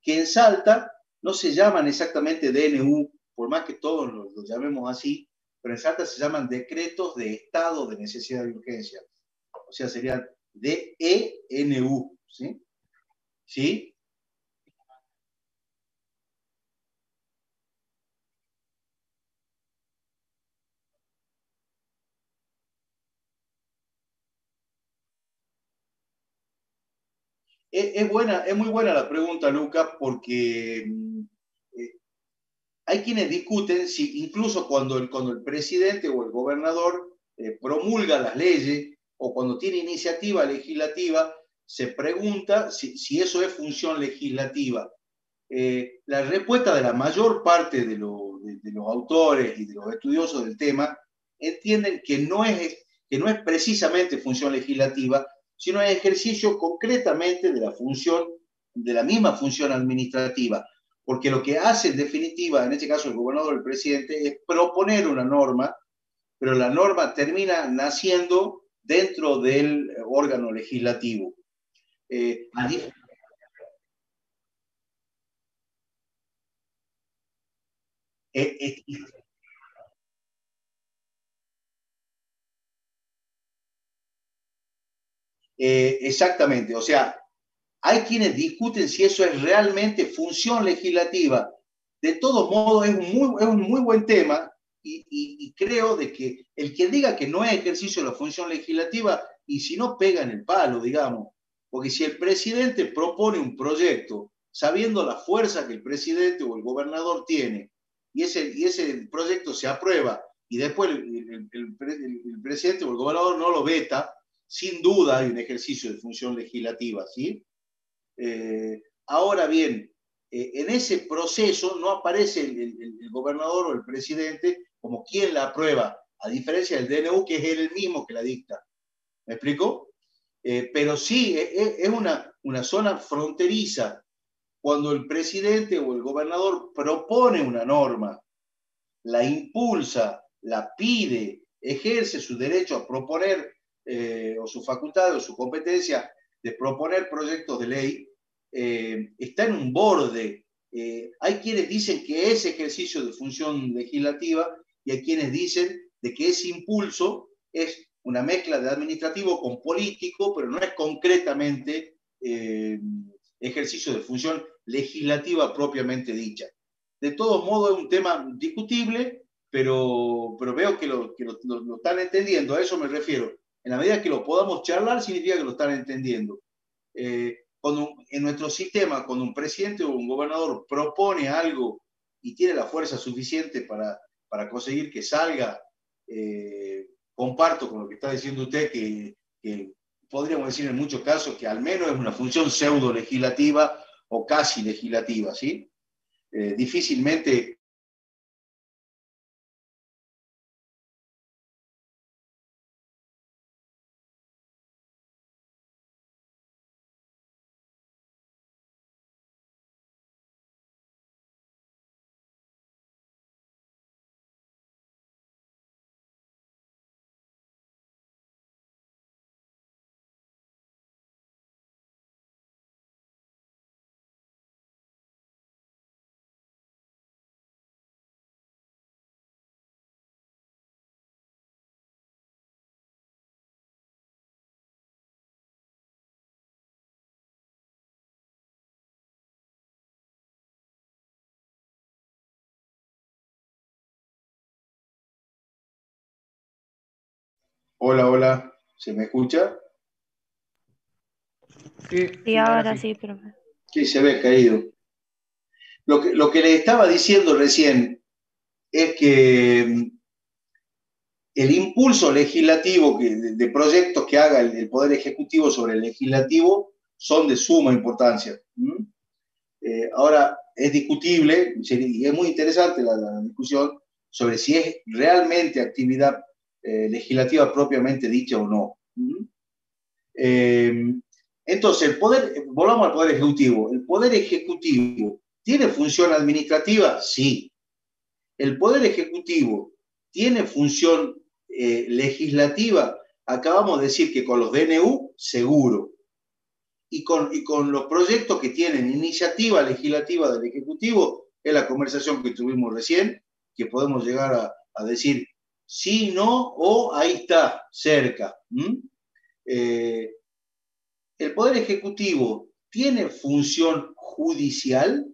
S1: que en Salta no se llaman exactamente DNU, por más que todos lo llamemos así, pero en Salta se llaman decretos de estado de necesidad y urgencia. O sea, serían DENU, ¿sí? ¿Sí? Es muy buena la pregunta, Lucas, porque hay quienes discuten si incluso cuando el presidente o el gobernador promulga las leyes o cuando tiene iniciativa legislativa, se pregunta si eso es función legislativa. La respuesta de la mayor parte de los autores y de los estudiosos del tema entienden que no es precisamente función legislativa, sino es ejercicio concretamente de la misma función administrativa, porque lo que hace en definitiva, en este caso el gobernador o el presidente, es proponer una norma, pero la norma termina naciendo dentro del órgano legislativo. Exactamente, o sea, hay quienes discuten si eso es realmente función legislativa. De todos modos, es un muy buen tema y creo de que el que diga que no es ejercicio de la función legislativa, y si no pega en el palo, digamos, porque si el presidente propone un proyecto sabiendo la fuerza que el presidente o el gobernador tiene, y ese proyecto se aprueba, y después el presidente o el gobernador no lo veta, sin duda hay un ejercicio de función legislativa, ¿sí? Ahora bien, en ese proceso no aparece el gobernador o el presidente como quien la aprueba, a diferencia del DNU, que es él mismo que la dicta. ¿Me explico? Pero sí, es una zona fronteriza. Cuando el presidente o el gobernador propone una norma, la impulsa, la pide, ejerce su derecho a proponer o su facultad o su competencia de proponer proyectos de ley, está en un borde. Hay quienes dicen que es ejercicio de función legislativa y hay quienes dicen de que ese impulso es una mezcla de administrativo con político, pero no es concretamente ejercicio de función legislativa propiamente dicha. De todos modos, es un tema discutible, pero veo que lo están entendiendo, a eso me refiero. En la medida que lo podamos charlar, significa que lo están entendiendo. En nuestro sistema, cuando un presidente o un gobernador propone algo y tiene la fuerza suficiente para conseguir que salga, comparto con lo que está diciendo usted, que podríamos decir en muchos casos que al menos es una función pseudo legislativa o casi legislativa, ¿sí? Difícilmente. Hola, hola, ¿se me escucha?
S2: Sí, ahora sí, profe.
S1: Sí, se ve caído. Lo que le estaba diciendo recién es que el impulso legislativo de proyectos que haga el Poder Ejecutivo sobre el Legislativo son de suma importancia. Ahora, es discutible y es muy interesante la discusión sobre si es realmente actividad legislativa propiamente dicha o no. Entonces, volvamos al Poder Ejecutivo. ¿El Poder Ejecutivo tiene función administrativa? Sí. ¿El Poder Ejecutivo tiene función legislativa, acabamos de decir que con los DNU, seguro. Y con los proyectos que tienen iniciativa legislativa del Ejecutivo, es la conversación que tuvimos recién, que podemos llegar a decir sí, no, o ahí está, cerca. El Poder Ejecutivo tiene función judicial,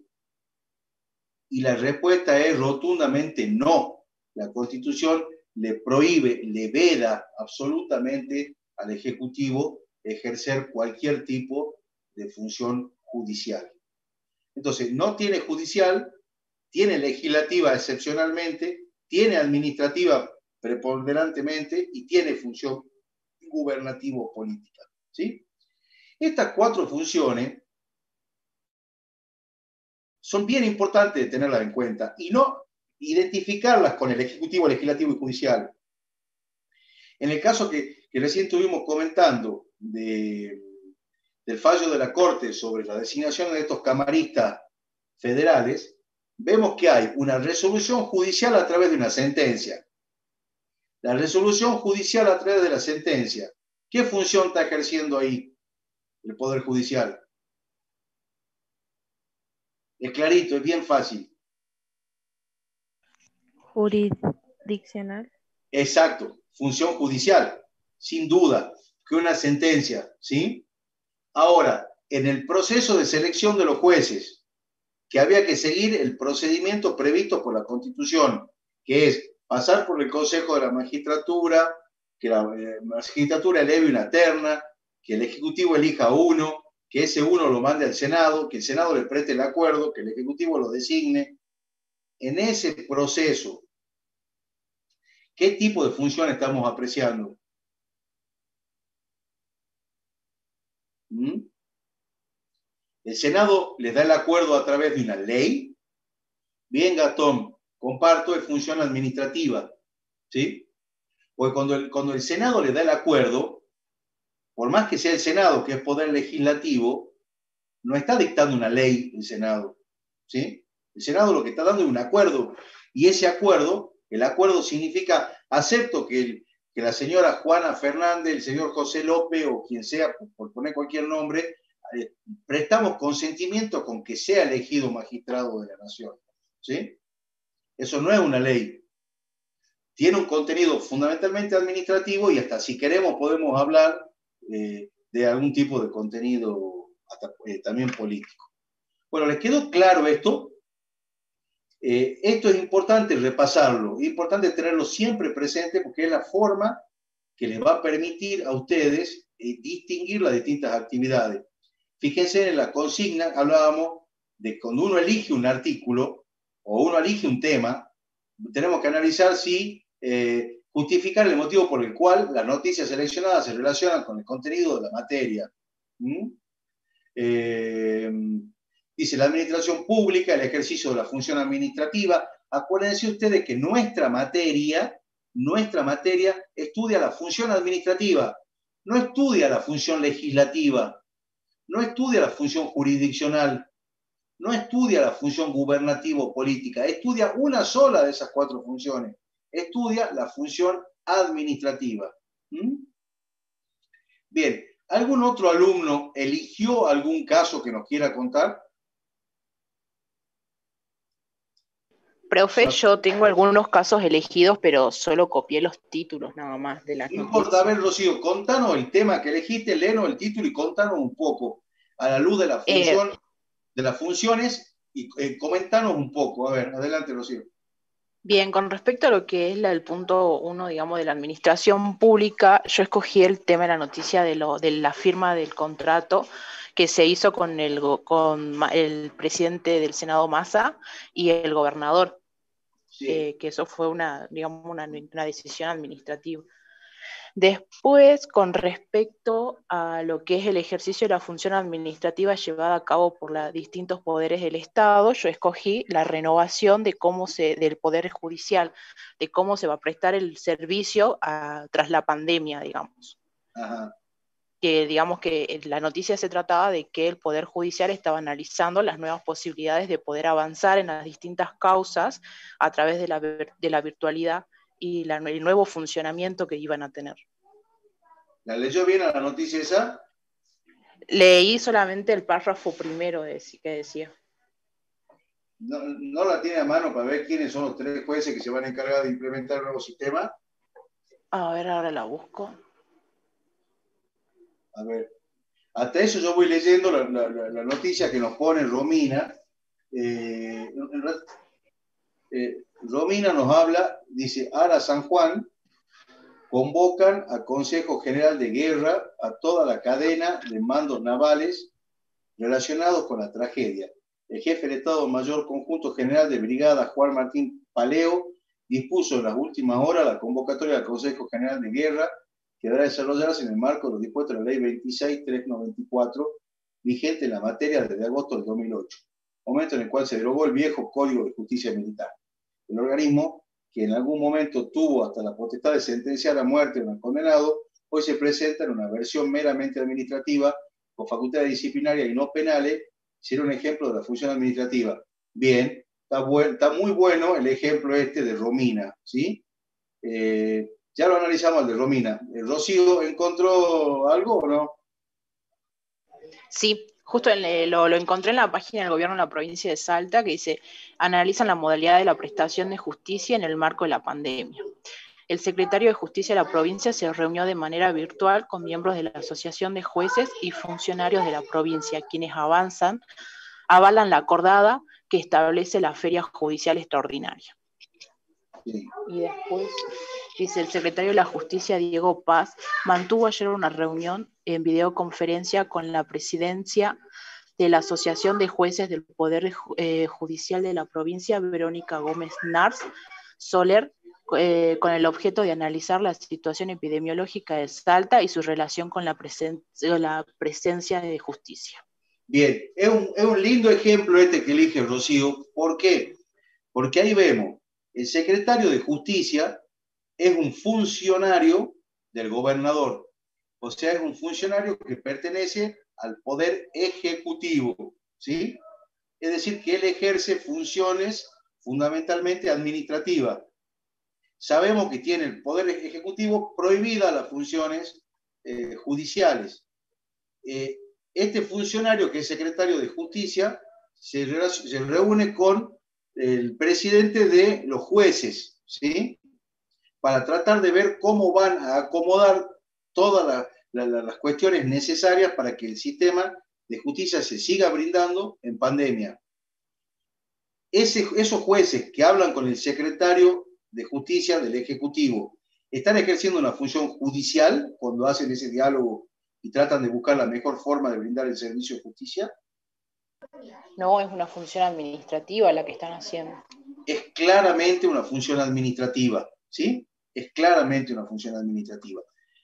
S1: y la respuesta es rotundamente no. La Constitución le prohíbe, le veda absolutamente al Ejecutivo ejercer cualquier tipo de función judicial. Entonces, no tiene judicial, tiene legislativa excepcionalmente, tiene administrativa preponderantemente y tiene función gubernativo-política. ¿Sí? Estas 4 funciones son bien importantes de tenerlas en cuenta y no identificarlas con el Ejecutivo, Legislativo y Judicial. En el caso que recién estuvimos comentando del fallo de la Corte sobre la designación de estos camaristas federales, vemos que hay una resolución judicial a través de una sentencia. La resolución judicial a través de la sentencia, ¿qué función está ejerciendo ahí el Poder Judicial? Es clarito, es bien fácil.
S2: Jurisdiccional.
S1: Exacto, función judicial, sin duda, que una sentencia, ¿sí? Ahora, en el proceso de selección de los jueces, que había que seguir el procedimiento previsto por la Constitución, que es pasar por el Consejo de la Magistratura, que la Magistratura eleve una terna, que el Ejecutivo elija uno, que ese uno lo mande al Senado, que el Senado le preste el acuerdo, que el Ejecutivo lo designe. En ese proceso, ¿qué tipo de función estamos apreciando? El Senado les da el acuerdo a través de una ley. Bien, Gastón, comparto, es función administrativa, ¿sí? Porque cuando el Senado le da el acuerdo, por más que sea el Senado, que es poder legislativo, no está dictando una ley el Senado, ¿sí? El Senado lo que está dando es un acuerdo, y ese acuerdo, el acuerdo significa, acepto que la señora Juana Fernández, el señor José López, o quien sea, por poner cualquier nombre, prestamos consentimiento con que sea elegido magistrado de la Nación, ¿sí? Eso no es una ley. Tiene un contenido fundamentalmente administrativo y hasta si queremos podemos hablar de algún tipo de contenido hasta, también político. Bueno, ¿les quedó claro esto? Esto es importante repasarlo, es importante tenerlo siempre presente porque es la forma que les va a permitir a ustedes distinguir las distintas actividades. Fíjense en la consigna, hablábamos de cuando uno elige un artículo o uno elige un tema, tenemos que analizar si justificar el motivo por el cual las noticias seleccionadas se relacionan con el contenido de la materia. Dice la administración pública, el ejercicio de la función administrativa. Acuérdense ustedes que nuestra materia estudia la función administrativa, no estudia la función legislativa, no estudia la función jurisdiccional, no estudia la función gubernativo-política, estudia una sola de esas 4 funciones, estudia la función administrativa. Bien, ¿algún otro alumno eligió algún caso que nos quiera contar?
S4: Profe, yo tengo algunos casos elegidos, pero solo copié los títulos nada más de las
S1: noticias. No importa, a ver, Rocío, contanos el tema que elegiste, léenos el título y contanos un poco, a la luz de la función, de las funciones, y comentanos un poco. A ver, adelante, Rocío.
S4: Bien, con respecto a lo que es el punto 1, digamos, de la administración pública, yo escogí el tema de la noticia de la firma del contrato que se hizo con el presidente del Senado Massa y el gobernador. Sí. Que eso fue una decisión administrativa. Después, con respecto a lo que es el ejercicio de la función administrativa llevada a cabo por los distintos poderes del Estado, yo escogí la renovación del Poder Judicial, de cómo se va a prestar el servicio tras la pandemia, digamos.
S1: Ajá.
S4: Que digamos que la noticia se trataba de que el Poder Judicial estaba analizando las nuevas posibilidades de poder avanzar en las distintas causas a través de la virtualidad y el nuevo funcionamiento que iban a tener.
S1: ¿La leyó bien a la noticia esa?
S4: Leí solamente el párrafo primero que decía.
S1: ¿No la tiene a mano para ver quiénes son los 3 jueces que se van a encargar de implementar el nuevo sistema?
S4: A ver, ahora la busco.
S1: A ver, hasta eso yo voy leyendo la noticia que nos pone Romina. Romina nos habla, dice, Ara San Juan convocan a Consejo General de Guerra a toda la cadena de mandos navales relacionados con la tragedia. El jefe del Estado Mayor Conjunto General de Brigada, Juan Martín Paleo, dispuso en las últimas horas la convocatoria al Consejo General de Guerra que deberá desarrollarse en el marco de los dispuestos de la Ley 26.394, vigente en la materia desde agosto del 2008, momento en el cual se derogó el viejo Código de Justicia Militar. El organismo, que en algún momento tuvo hasta la potestad de sentenciar a muerte a un condenado, hoy se presenta en una versión meramente administrativa, con facultades disciplinarias y no penales, sería un ejemplo de la función administrativa. Bien, está muy bueno el ejemplo este de Romina, ¿sí? Ya lo analizamos el de Romina. ¿Rocío encontró algo o no?
S4: Sí, justo lo encontré en la página del gobierno de la provincia de Salta, que dice, analizan la modalidad de la prestación de justicia en el marco de la pandemia. El secretario de Justicia de la provincia se reunió de manera virtual con miembros de la Asociación de Jueces y funcionarios de la provincia, quienes avalan la acordada que establece la feria judicial extraordinaria. Sí. Y después, dice, el secretario de la Justicia, Diego Paz, mantuvo ayer una reunión en videoconferencia con la presidencia de la Asociación de Jueces del Poder Judicial de la provincia, Verónica Gómez Nars Soler, con el objeto de analizar la situación epidemiológica de Salta y su relación con la presencia de justicia.
S1: Bien, es un lindo ejemplo este que elige Rocío. ¿Por qué? Porque ahí vemos, el secretario de Justicia es un funcionario del gobernador, o sea, es un funcionario que pertenece al Poder Ejecutivo, ¿sí? Es decir, que él ejerce funciones fundamentalmente administrativas. Sabemos que tiene el Poder Ejecutivo prohibidas las funciones judiciales. Este funcionario, que es secretario de Justicia, se reúne con el presidente de los jueces, ¿sí? Para tratar de ver cómo van a acomodar todas las cuestiones necesarias para que el sistema de justicia se siga brindando en pandemia. Esos jueces que hablan con el secretario de Justicia del Ejecutivo, ¿están ejerciendo una función judicial cuando hacen ese diálogo y tratan de buscar la mejor forma de brindar el servicio de justicia?
S4: No, es una función administrativa la que están haciendo.
S1: Es claramente una función administrativa, ¿sí? Es claramente una función administrativa.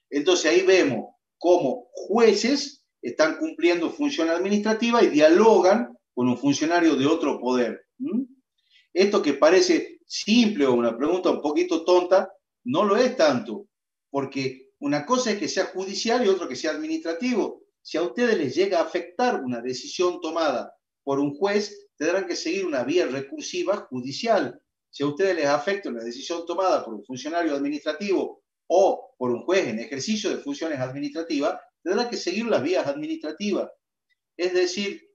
S1: Entonces ahí vemos cómo jueces están cumpliendo función administrativa y dialogan con un funcionario de otro poder. Esto que parece simple o una pregunta un poquito tonta, no lo es tanto, porque una cosa es que sea judicial y otra que sea administrativo. Si a ustedes les llega a afectar una decisión tomada por un juez, tendrán que seguir una vía recursiva judicial. Si a ustedes les afecta una decisión tomada por un funcionario administrativo o por un juez en ejercicio de funciones administrativas, tendrán que seguir las vías administrativas. Es decir,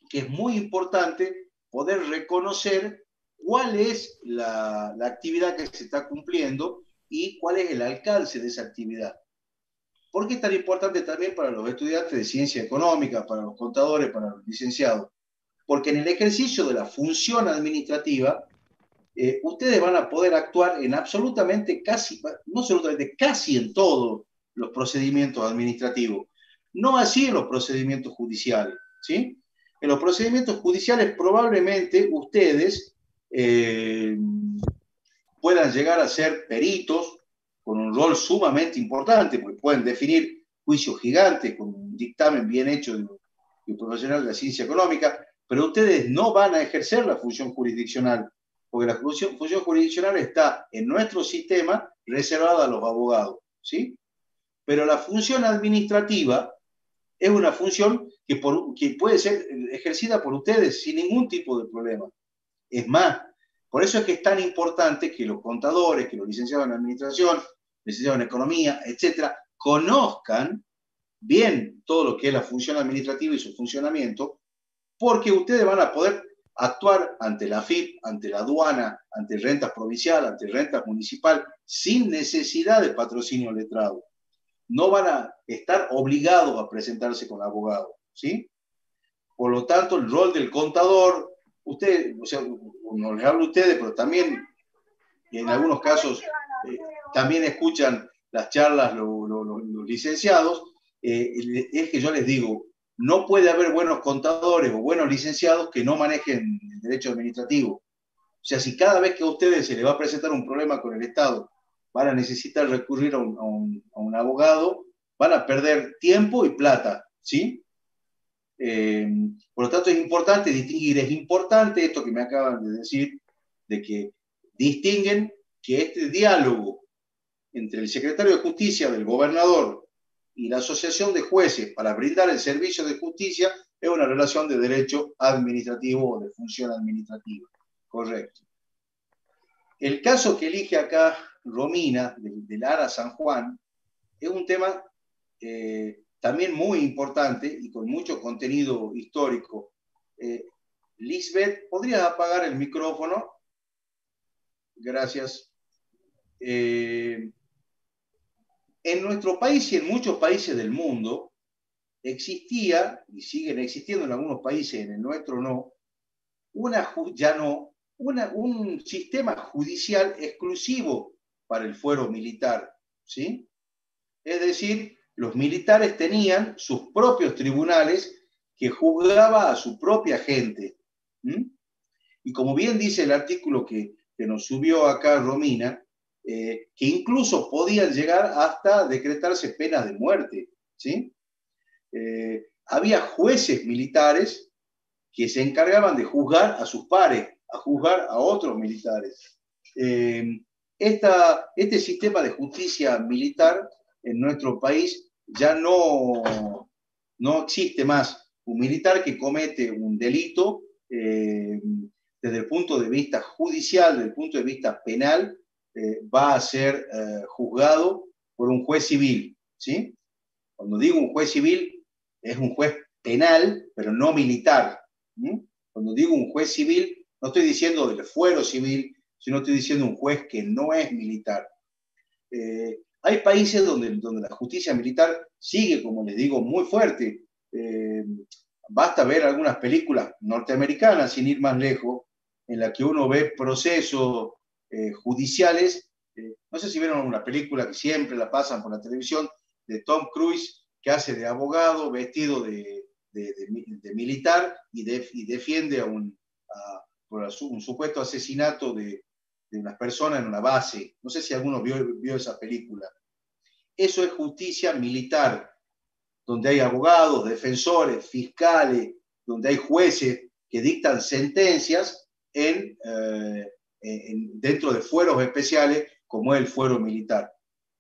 S1: que es muy importante poder reconocer cuál es la actividad que se está cumpliendo y cuál es el alcance de esa actividad. ¿Por qué es tan importante también para los estudiantes de ciencia económica, para los contadores, para los licenciados? Porque en el ejercicio de la función administrativa, ustedes van a poder actuar en absolutamente casi, no absolutamente, casi en todos los procedimientos administrativos. No así en los procedimientos judiciales, ¿sí? En los procedimientos judiciales probablemente ustedes puedan llegar a ser peritos con un rol sumamente importante, porque pueden definir juicios gigantes con un dictamen bien hecho de un profesional de la ciencia económica, pero ustedes no van a ejercer la función jurisdiccional, porque la función jurisdiccional está en nuestro sistema reservada a los abogados, ¿sí? Pero la función administrativa es una función que puede ser ejercida por ustedes sin ningún tipo de problema. Es más, Por eso es que es tan importante que los contadores, que los licenciados en administración, licenciados en economía, etcétera, conozcan bien todo lo que es la función administrativa y su funcionamiento, porque ustedes van a poder actuar ante la AFIP, ante la aduana, ante rentas provincial, ante rentas municipal, sin necesidad de patrocinio letrado. No van a estar obligados a presentarse con abogado, ¿sí? Por lo tanto, el rol del contador, usted, o sea, no les hablo a ustedes, pero también, en algunos casos, también escuchan las charlas los licenciados, es que yo les digo, no puede haber buenos contadores o buenos licenciados que no manejen el derecho administrativo. O sea, si cada vez que a ustedes se les va a presentar un problema con el Estado, van a necesitar recurrir a un abogado, van a perder tiempo y plata, ¿sí? Por lo tanto, es importante distinguir, es importante esto que me acaban de decir, de que distinguen que este diálogo entre el secretario de Justicia del gobernador y la asociación de jueces para brindar el servicio de justicia es una relación de derecho administrativo o de función administrativa. Correcto. El caso que elige acá Romina, del ARA San Juan, es un tema también muy importante y con mucho contenido histórico. Lisbeth, ¿podrías apagar el micrófono? Gracias. En nuestro país y en muchos países del mundo existía, y siguen existiendo en algunos países, en el nuestro no, un sistema judicial exclusivo para el fuero militar, ¿sí? Es decir, los militares tenían sus propios tribunales que juzgaba a su propia gente. Y como bien dice el artículo que nos subió acá Romina, que incluso podían llegar hasta decretarse penas de muerte, ¿sí? Había jueces militares que se encargaban de juzgar a sus pares, a juzgar a otros militares. Este sistema de justicia militar en nuestro país ya no existe más. Un militar que comete un delito desde el punto de vista judicial, desde el punto de vista penal, va a ser juzgado por un juez civil, ¿sí? Cuando digo un juez civil, es un juez penal, pero no militar. Cuando digo un juez civil, no estoy diciendo del fuero civil, sino estoy diciendo un juez que no es militar. Hay países donde la justicia militar sigue, como les digo, muy fuerte. Basta ver algunas películas norteamericanas, sin ir más lejos, en las que uno ve procesos judiciales. No sé si vieron una película que siempre la pasan por la televisión, de Tom Cruise, que hace de abogado vestido de militar y defiende por un supuesto asesinato de unas personas en una base. No sé si alguno vio esa película. Eso es justicia militar, donde hay abogados, defensores, fiscales, donde hay jueces que dictan sentencias dentro de fueros especiales, como es el fuero militar.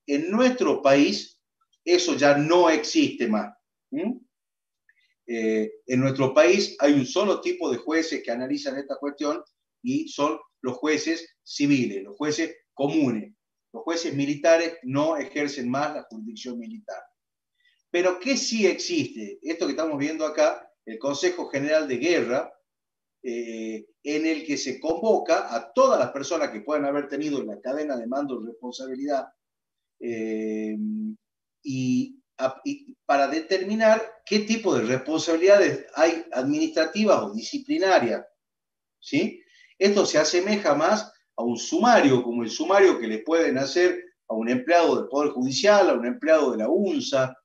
S1: En nuestro país, eso ya no existe más. En nuestro país hay un solo tipo de jueces que analizan esta cuestión y son los jueces civiles, los jueces comunes. Los jueces militares no ejercen más la jurisdicción militar. Pero ¿qué sí existe? Esto que estamos viendo acá, el Consejo General de Guerra, en el que se convoca a todas las personas que puedan haber tenido en la cadena de mando y responsabilidad y para determinar qué tipo de responsabilidades hay administrativas o disciplinarias, ¿sí? Esto se asemeja más a un sumario, como el sumario que le pueden hacer a un empleado del Poder Judicial, a un empleado de la UNSA,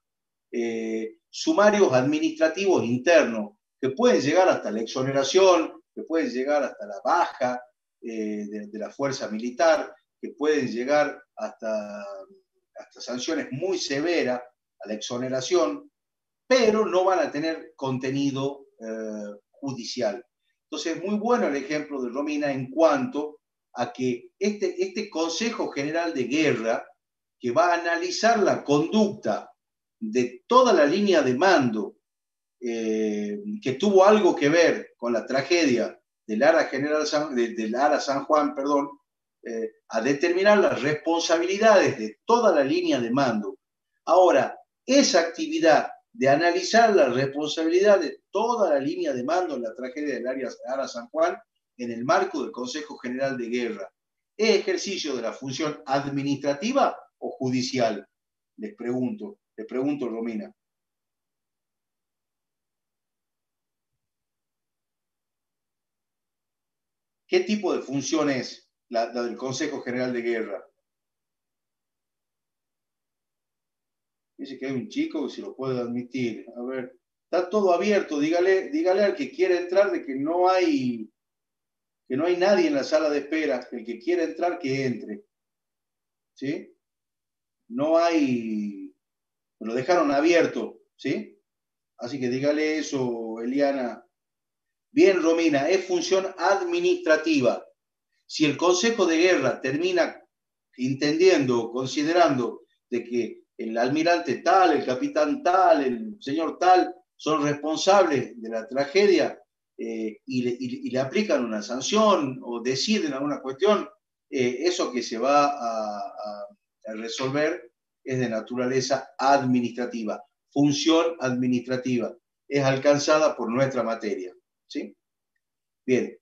S1: sumarios administrativos internos, que pueden llegar hasta la exoneración, que pueden llegar hasta la baja de la fuerza militar, que pueden llegar hasta sanciones muy severas, a la exoneración, pero no van a tener contenido judicial. Entonces, es muy bueno el ejemplo de Romina en cuanto a que este Consejo General de Guerra, que va a analizar la conducta de toda la línea de mando que tuvo algo que ver con la tragedia del ARA General del ARA San Juan, perdón, a determinar las responsabilidades de toda la línea de mando. Ahora, esa actividad de analizar la responsabilidad de toda la línea de mando en la tragedia del ARA San Juan, en el marco del Consejo General de Guerra, ¿es ejercicio de la función administrativa o judicial? Les pregunto, Romina. ¿Qué tipo de función es la del Consejo General de Guerra? Dice que hay un chico que se lo puede admitir. A ver, está todo abierto. Dígale al que quiera entrar de que no hay nadie en la sala de espera. El que quiera entrar, que entre. ¿Sí? No hay... Lo dejaron abierto, ¿sí? Así que dígale eso, Eliana. Bien, Romina, es función administrativa. Si el Consejo de Guerra termina entendiendo, considerando de que el almirante tal, el capitán tal, el señor tal, son responsables de la tragedia y le aplican una sanción o deciden alguna cuestión, eso que se va a resolver es de naturaleza administrativa, función administrativa, es alcanzada por nuestra materia. ¿Sí? Bien.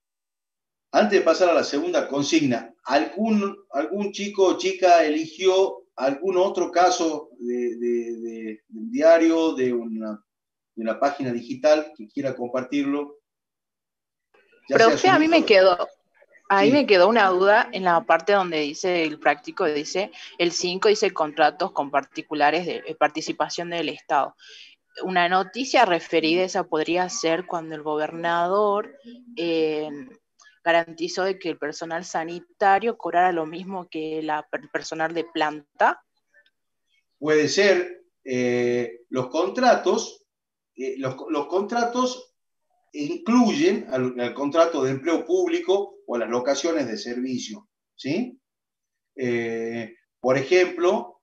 S1: Antes de pasar a la segunda consigna, ¿algún chico o chica eligió algún otro caso de un diario, de una página digital que quiera compartirlo?
S4: Profe, a mí me quedó, me quedó una duda en la parte donde dice el práctico, dice el 5, dice contratos con particulares de participación del Estado. Una noticia referida a esa podría ser cuando el gobernador garantizó de que el personal sanitario cobrara lo mismo que el personal de planta.
S1: Puede ser. Los contratos incluyen al contrato de empleo público o a las locaciones de servicio, ¿sí? Por ejemplo,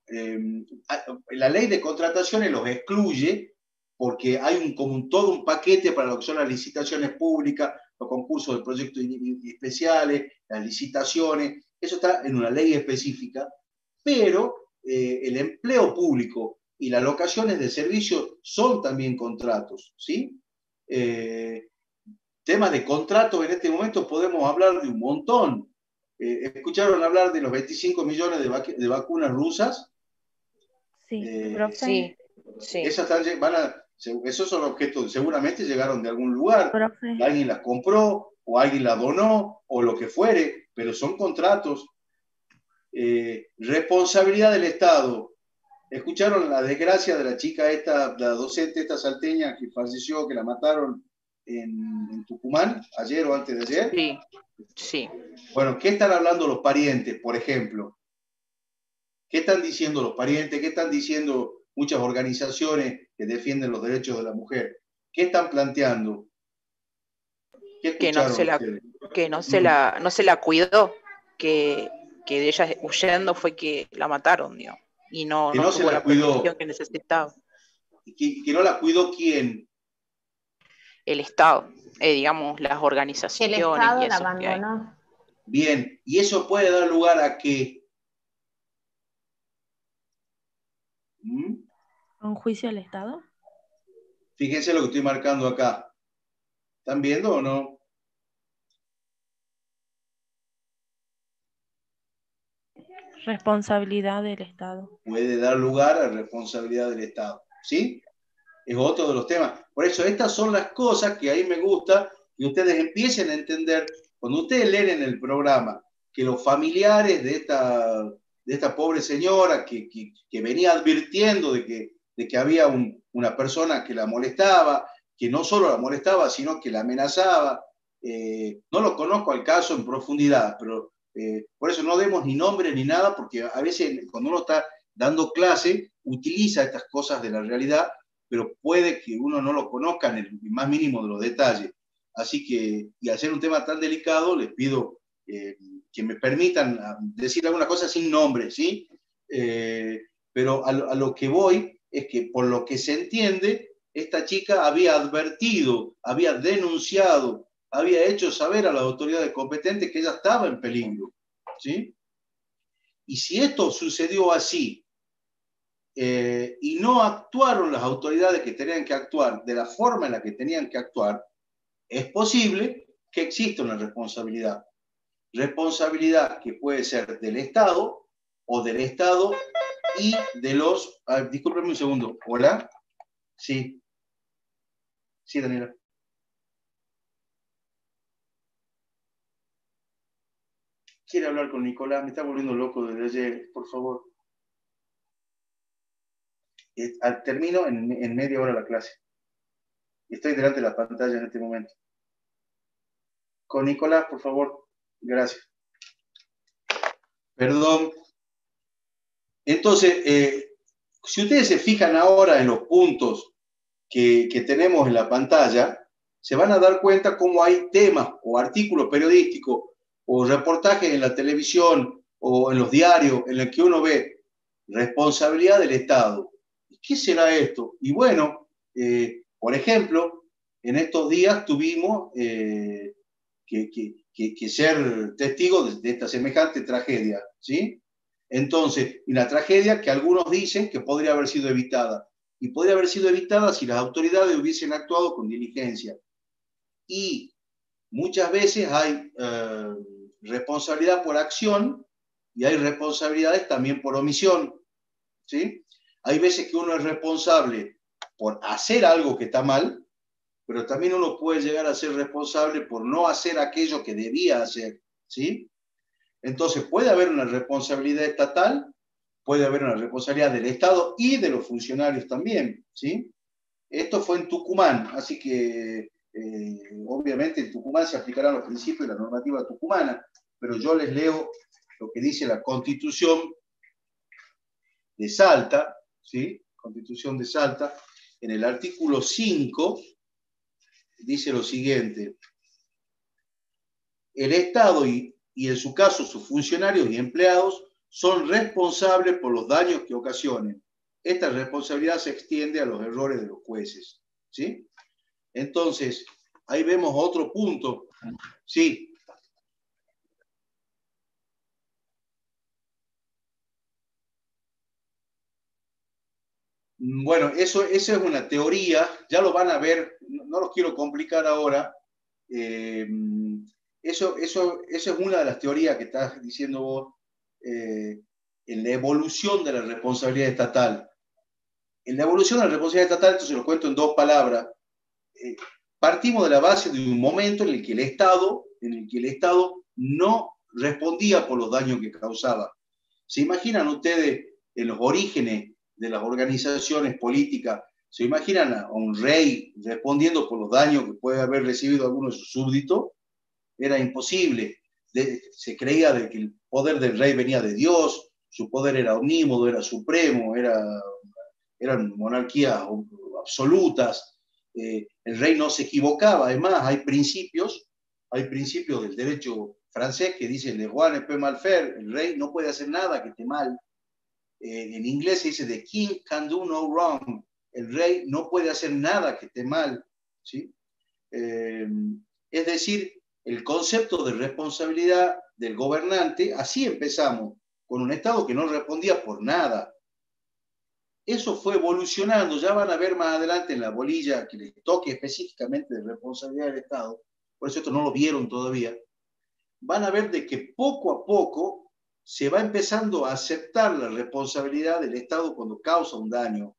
S1: la ley de contrataciones los excluye porque hay todo un paquete para lo que son las licitaciones públicas, los concursos de proyectos especiales, las licitaciones, eso está en una ley específica, pero el empleo público y las locaciones de servicio son también contratos, ¿sí? Temas de contratos en este momento podemos hablar de un montón. ¿Escucharon hablar de los 25 millones de vacunas rusas?
S2: Sí,
S4: sí.
S1: Esos son objetos, seguramente llegaron de algún lugar.
S2: Profe.
S1: Alguien las compró o alguien las donó o lo que fuere, pero son contratos. Responsabilidad del Estado. ¿Escucharon la desgracia de la chica esta, la docente esta salteña que falleció, que la mataron en Tucumán, ayer o antes de ayer?
S4: Sí, sí.
S1: Bueno, ¿qué están hablando los parientes, por ejemplo? ¿Qué están diciendo los parientes? ¿Qué están diciendo muchas organizaciones que defienden los derechos de la mujer? ¿Qué están planteando? ¿Qué escucharon ustedes?
S4: Que no se la cuidó, que de ella huyendo fue que la mataron, ¿no? Y no tuvo la protección que necesitaba.
S1: ¿Que no la cuidó quién?
S4: El Estado, digamos, las organizaciones.
S5: El Estado la abandonó.
S1: Bien, ¿y eso puede dar lugar a qué?
S2: ¿Un juicio al Estado?
S1: Fíjense lo que estoy marcando acá. ¿Están viendo o no?
S2: Responsabilidad del Estado.
S1: Puede dar lugar a responsabilidad del Estado, ¿sí? Es otro de los temas. Por eso, estas son las cosas que a mí me gusta que ustedes empiecen a entender. Cuando ustedes leen en el programa que los familiares de esta pobre señora que venía advirtiendo de que había una persona que la molestaba, que no solo la molestaba, sino que la amenazaba. No lo conozco al caso en profundidad, pero por eso no demos ni nombre ni nada, porque a veces cuando uno está dando clase, utiliza estas cosas de la realidad, pero puede que uno no lo conozca en el más mínimo de los detalles. Así que, y al ser un tema tan delicado, les pido que me permitan decir alguna cosa sin nombre, ¿sí? Pero a lo que voy es que, por lo que se entiende, esta chica había advertido, había denunciado había hecho saber a las autoridades competentes que ella estaba en peligro, ¿sí? Y si esto sucedió así, y no actuaron las autoridades que tenían que actuar de la forma en la que tenían que actuar, es posible que exista una responsabilidad. Responsabilidad que puede ser del Estado o del Estado y de los... discúlpeme un segundo. ¿Hola? Sí. Sí, Daniela. Quiere hablar con Nicolás, me está volviendo loco desde ayer, por favor. Termino en media hora la clase. Estoy delante de la pantalla en este momento. Con Nicolás, por favor. Gracias. Perdón. Entonces, si ustedes se fijan ahora en los puntos que tenemos en la pantalla, se van a dar cuenta cómo hay temas o artículos periodísticos o reportajes en la televisión o en los diarios en los que uno ve responsabilidad del Estado. ¿Qué será esto? Y bueno, por ejemplo, en estos días tuvimos que ser testigos de esta semejante tragedia, ¿sí? Entonces, una tragedia que algunos dicen que podría haber sido evitada. Y podría haber sido evitada si las autoridades hubiesen actuado con diligencia. Y muchas veces hay responsabilidad por acción y hay responsabilidades también por omisión, ¿sí? Hay veces que uno es responsable por hacer algo que está mal, pero también uno puede llegar a ser responsable por no hacer aquello que debía hacer, ¿sí? Entonces puede haber una responsabilidad estatal, puede haber una responsabilidad del Estado y de los funcionarios también, ¿sí? Esto fue en Tucumán, así que obviamente en Tucumán se aplicarán los principios de la normativa tucumana, pero yo les leo lo que dice la Constitución de Salta, ¿sí? Constitución de Salta, en el artículo 5, dice lo siguiente: el Estado y en su caso sus funcionarios y empleados son responsables por los daños que ocasionen. Esta responsabilidad se extiende a los errores de los jueces, ¿sí? Entonces, ahí vemos otro punto. Sí. Bueno, esa es una teoría, ya lo van a ver, no los quiero complicar ahora. Eso es una de las teorías que estás diciendo vos, en la evolución de la responsabilidad estatal. En la evolución de la responsabilidad estatal, esto se lo cuento en 2 palabras, partimos de la base de un momento en el que el Estado no respondía por los daños que causaba. ¿Se imaginan ustedes en los orígenes de las organizaciones políticas? ¿Se imaginan a un rey respondiendo por los daños que puede haber recibido alguno de sus súbditos? Era imposible. Se creía de que el poder del rey venía de Dios, su poder era omnímodo, era supremo, eran monarquías absolutas. El rey no se equivocaba. Además, hay principios del derecho francés que dicen le roi ne peut mal faire, el rey no puede hacer nada que esté mal. En inglés se dice the king can do no wrong, el rey no puede hacer nada que esté mal, ¿sí? Es decir, el concepto de responsabilidad del gobernante, así empezamos, con un Estado que no respondía por nada. Eso fue evolucionando, ya van a ver más adelante en la bolilla que les toque específicamente de responsabilidad del Estado, por eso esto no lo vieron todavía, van a ver de que poco a poco se va empezando a aceptar la responsabilidad del Estado cuando causa un daño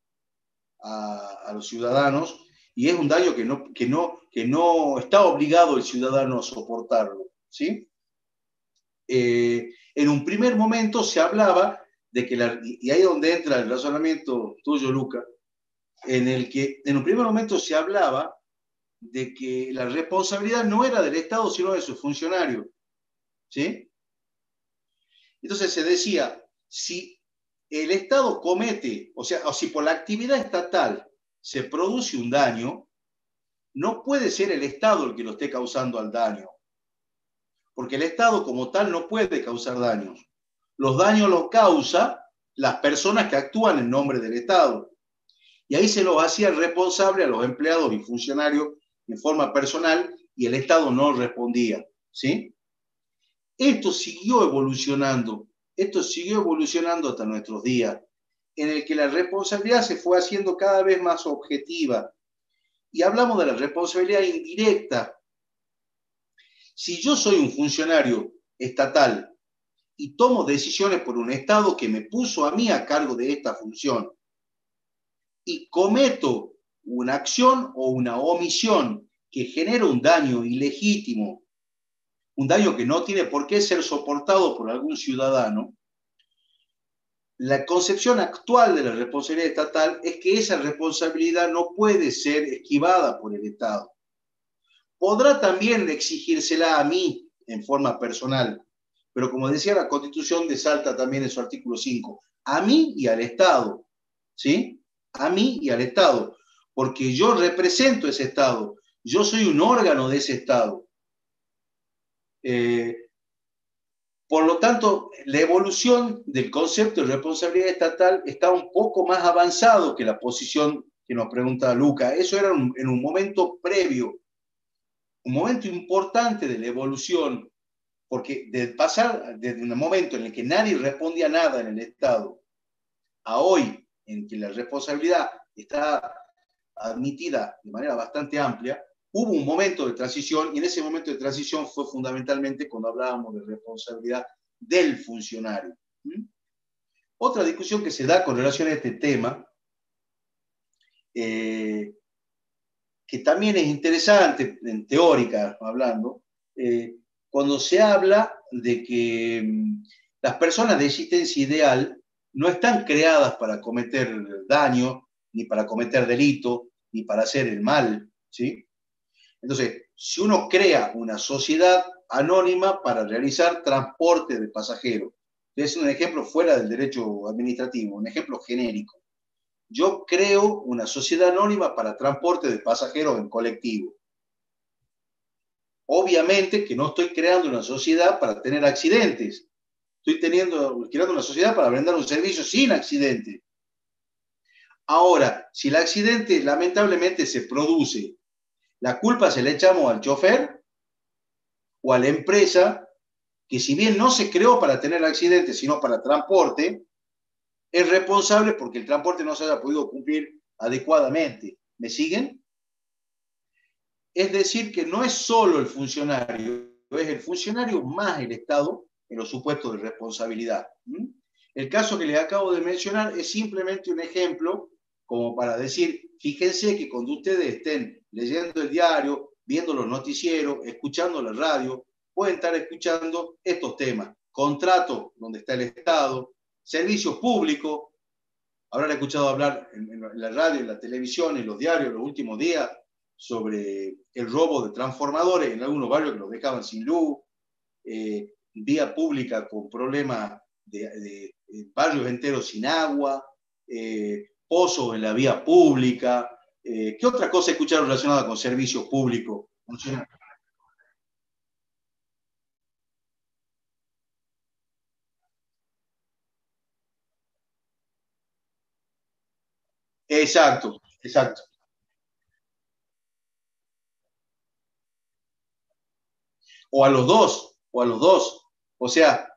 S1: a los ciudadanos, y es un daño que no está obligado el ciudadano a soportarlo, ¿sí? En un primer momento se hablaba de que, y ahí es donde entra el razonamiento tuyo, Luca, en el que en un primer momento se hablaba de que la responsabilidad no era del Estado, sino de sus funcionarios, ¿sí? Entonces se decía, si el Estado comete, o si por la actividad estatal se produce un daño, no puede ser el Estado el que lo esté causando al daño, porque el Estado como tal no puede causar daños. Los daños los causa las personas que actúan en nombre del Estado. Y ahí se los hacía responsable a los empleados y funcionarios en forma personal y el Estado no respondía, ¿sí? Esto siguió evolucionando hasta nuestros días, en el que la responsabilidad se fue haciendo cada vez más objetiva. Y hablamos de la responsabilidad indirecta. Si yo soy un funcionario estatal y tomo decisiones por un Estado que me puso a mí a cargo de esta función y cometo una acción o una omisión que genera un daño ilegítimo, un daño que no tiene por qué ser soportado por algún ciudadano, la concepción actual de la responsabilidad estatal es que esa responsabilidad no puede ser esquivada por el Estado. Podrá también exigírsela a mí en forma personal, pero como decía la Constitución de Salta también en su artículo 5, a mí y al Estado, ¿sí? A mí y al Estado, porque yo represento ese Estado, yo soy un órgano de ese Estado. Por lo tanto, la evolución del concepto de responsabilidad estatal está un poco más avanzado que la posición que nos pregunta Luca. Eso era en un momento previo, un momento importante de la evolución, porque de pasar desde un momento en el que nadie respondía nada en el Estado a hoy, en que la responsabilidad está admitida de manera bastante amplia, hubo un momento de transición, y en ese momento de transición fue fundamentalmente cuando hablábamos de responsabilidad del funcionario. Otra discusión que se da con relación a este tema, que también es interesante, en teórica hablando, cuando se habla de que las personas de existencia ideal no están creadas para cometer daño, ni para cometer delito, ni para hacer el mal, ¿sí? Entonces, si uno crea una sociedad anónima para realizar transporte de pasajeros, es un ejemplo fuera del derecho administrativo, un ejemplo genérico. Yo creo una sociedad anónima para transporte de pasajeros en colectivo. Obviamente que no estoy creando una sociedad para tener accidentes. Estoy creando una sociedad para brindar un servicio sin accidente. Ahora, si el accidente lamentablemente se produce, ¿la culpa se la echamos al chofer o a la empresa que, si bien no se creó para tener accidentes, sino para transporte, es responsable porque el transporte no se haya podido cumplir adecuadamente? ¿Me siguen? Es decir, que no es solo el funcionario, es el funcionario más el Estado en los supuestos de responsabilidad. El caso que les acabo de mencionar es simplemente un ejemplo como para decir, fíjense que cuando ustedes estén leyendo el diario, viendo los noticieros, escuchando la radio, pueden estar escuchando estos temas: contratos donde está el Estado, servicios públicos. Habrán escuchado hablar en la radio, en la televisión, en los diarios, en los últimos días, sobre el robo de transformadores en algunos barrios que los dejaban sin luz, vía pública con problemas de barrios enteros sin agua, pozos en la vía pública. ¿Qué otra cosa escucharon relacionada con servicios públicos? Exacto, exacto. O a los dos, o a los dos. O sea,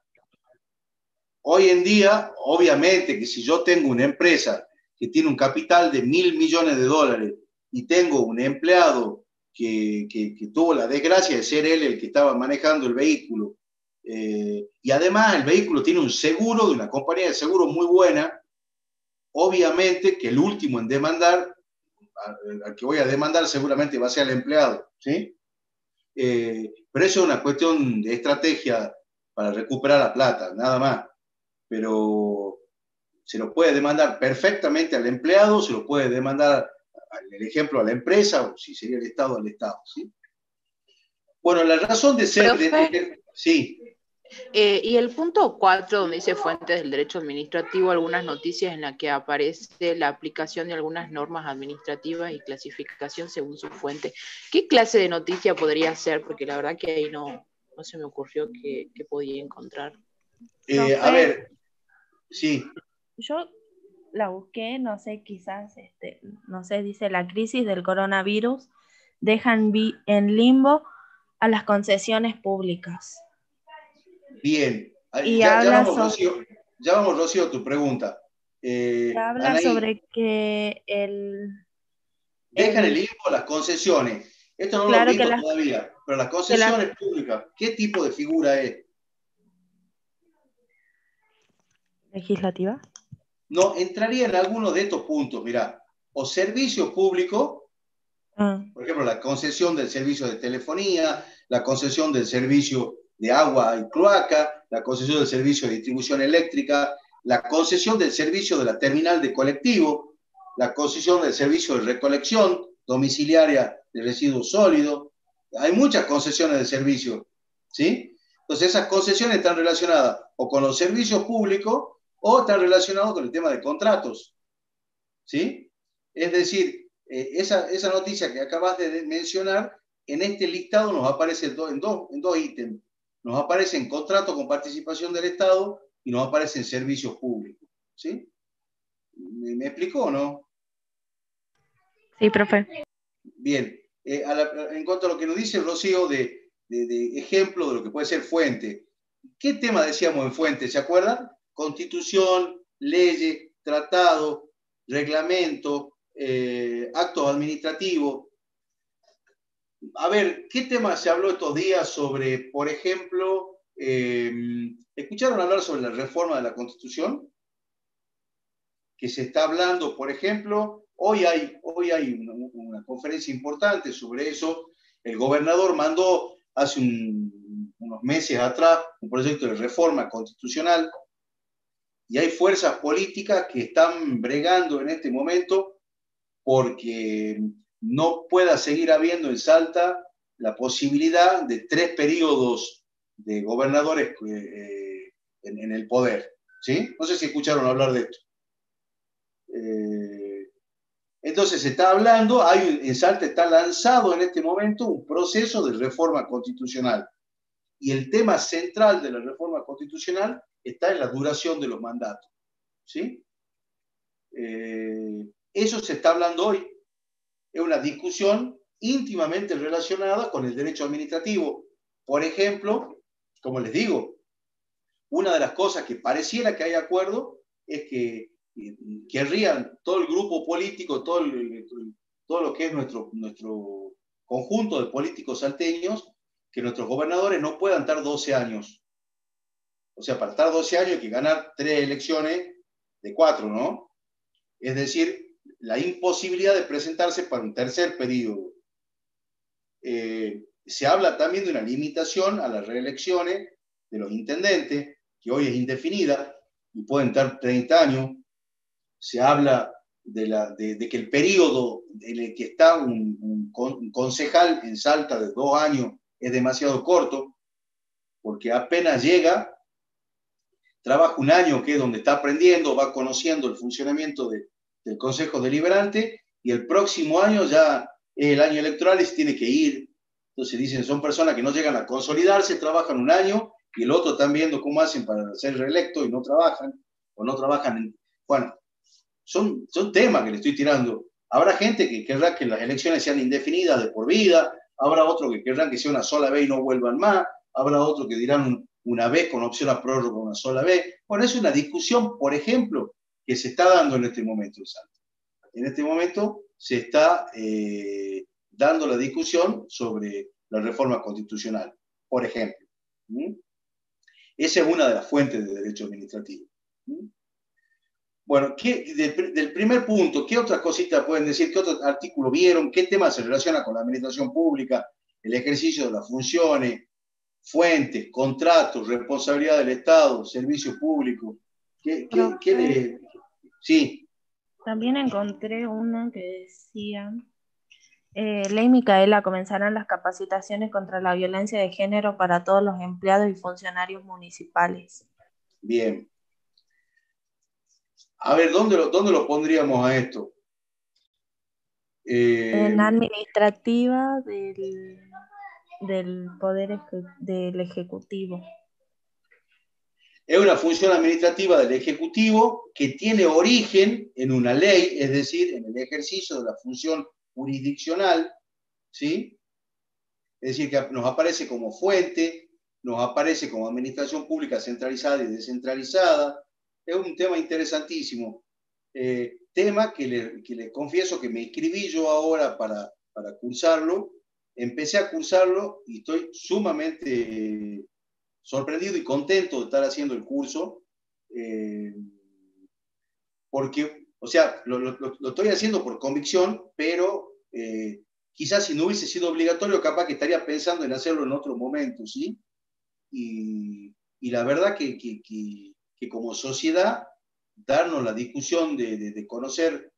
S1: hoy en día, obviamente que si yo tengo una empresa que tiene un capital de $1.000 millones y tengo un empleado que tuvo la desgracia de ser él el que estaba manejando el vehículo, y además el vehículo tiene un seguro de una compañía de seguro muy buena, obviamente que el último en demandar, al que voy a demandar seguramente va a ser el empleado, ¿sí? Pero eso es una cuestión de estrategia para recuperar la plata, nada más. Pero se lo puede demandar perfectamente al empleado, se lo puede demandar, en el ejemplo, a la empresa, o si sería el Estado, al Estado, ¿sí? Bueno, la razón de ser... sí.
S4: Y el punto 4, donde dice fuentes del derecho administrativo, algunas noticias en las que aparece la aplicación de algunas normas administrativas y clasificación según su fuente. ¿Qué clase de noticia podría ser? Porque la verdad que ahí no se me ocurrió que podía encontrar.
S1: A ver, sí.
S2: Yo la busqué, no sé, quizás, no sé, dice la crisis del coronavirus dejan en limbo a las concesiones públicas.
S1: Bien,
S2: Y
S1: ya
S2: habla
S1: vamos,
S2: sobre,
S1: Rocío, ya vamos, Rocío, a tu pregunta.
S2: habla
S1: Anaí,
S2: sobre que
S1: dejan el
S2: el
S1: limbo las concesiones. Esto no lo
S2: claro
S1: vimos todavía, pero las
S2: que la
S1: concesiones públicas, ¿qué tipo de figura es?
S2: legislativa.
S1: No, entraría en alguno de estos puntos, mirá, o servicio público, por ejemplo, la concesión del servicio de telefonía, la concesión del servicio de agua y cloaca, la concesión del servicio de distribución eléctrica, la concesión del servicio de la terminal de colectivo, la concesión del servicio de recolección domiciliaria de residuos sólidos. Hay muchas concesiones de servicio, ¿sí? Entonces esas concesiones están relacionadas o con los servicios públicos o están relacionados con el tema de contratos, ¿sí? Es decir, esa noticia que acabas de mencionar, en este listado nos aparece en dos ítems. Nos aparecen contratos con participación del Estado y nos aparecen servicios públicos, ¿sí? ¿Me explicó o no?
S2: Sí, profe.
S1: Bien, en cuanto a lo que nos dice Rocío de ejemplo de lo que puede ser fuente, ¿qué tema decíamos en fuente? ¿Se acuerdan? Constitución, leyes, tratado, reglamento, actos administrativos. A ver, ¿qué tema se habló estos días sobre, por ejemplo, escucharon hablar sobre la reforma de la Constitución? Que se está hablando, por ejemplo, hoy hay una conferencia importante sobre eso. El gobernador mandó hace unos meses atrás un proyecto de reforma constitucional y hay fuerzas políticas que están bregando en este momento porque no pueda seguir habiendo en Salta la posibilidad de 3 periodos de gobernadores en el poder, ¿sí? No sé si escucharon hablar de esto. Entonces se está hablando, en Salta está lanzado en este momento un proceso de reforma constitucional. Y el tema central de la reforma constitucional está en la duración de los mandatos, ¿sí? Eso se está hablando hoy. Es una discusión íntimamente relacionada con el derecho administrativo. Por ejemplo, como les digo, una de las cosas que pareciera que hay acuerdo es que querrían todo el grupo político, todo lo que es nuestro conjunto de políticos salteños, que nuestros gobernadores no puedan estar 12 años. O sea, para estar 12 años hay que ganar 3 elecciones de 4, ¿no? Es decir, la imposibilidad de presentarse para un tercer periodo. Se habla también de una limitación a las reelecciones de los intendentes, que hoy es indefinida y pueden estar 30 años. Se habla de que el periodo en el que está un concejal en Salta de 2 años es demasiado corto, porque apenas llega, trabaja un año, que es donde está aprendiendo, va conociendo el funcionamiento del Consejo Deliberante, y el próximo año ya es el año electoral y se tiene que ir. Entonces dicen, son personas que no llegan a consolidarse, trabajan un año, y el otro están viendo cómo hacen para ser reelectos y no trabajan, o no trabajan. Bueno, son temas que le estoy tirando. Habrá gente que querrá que las elecciones sean indefinidas de por vida, habrá otros que querrán que sea una sola vez y no vuelvan más, habrá otros que dirán una vez con opción a prórroga una sola vez. Bueno, es una discusión, por ejemplo, que se está dando en este momento en Salta. En este momento se está dando la discusión sobre la reforma constitucional, por ejemplo. Esa es una de las fuentes de derecho administrativo. Bueno, del primer punto, ¿qué otras cositas pueden decir? ¿Qué otro artículo vieron? ¿Qué tema se relaciona con la administración pública? El ejercicio de las funciones, fuentes, contratos, responsabilidad del Estado, servicio público. Sí.
S2: También encontré una que decía, Ley Micaela, comenzarán las capacitaciones contra la violencia de género para todos los empleados y funcionarios municipales.
S1: Bien. A ver, ¿dónde lo pondríamos a esto?
S2: En administrativa del Poder del Ejecutivo.
S1: Es una función administrativa del Ejecutivo que tiene origen en una ley, es decir, en el ejercicio de la función jurisdiccional, ¿sí? Es decir, que nos aparece como fuente, nos aparece como administración pública centralizada y descentralizada. Es un tema interesantísimo. Tema que le confieso que me inscribí yo ahora para cursarlo. Empecé a cursarlo y estoy sumamente sorprendido y contento de estar haciendo el curso. Porque, o sea, lo estoy haciendo por convicción, pero quizás si no hubiese sido obligatorio, capaz que estaría pensando en hacerlo en otro momento, ¿sí? Y la verdad que como sociedad, darnos la discusión de conocer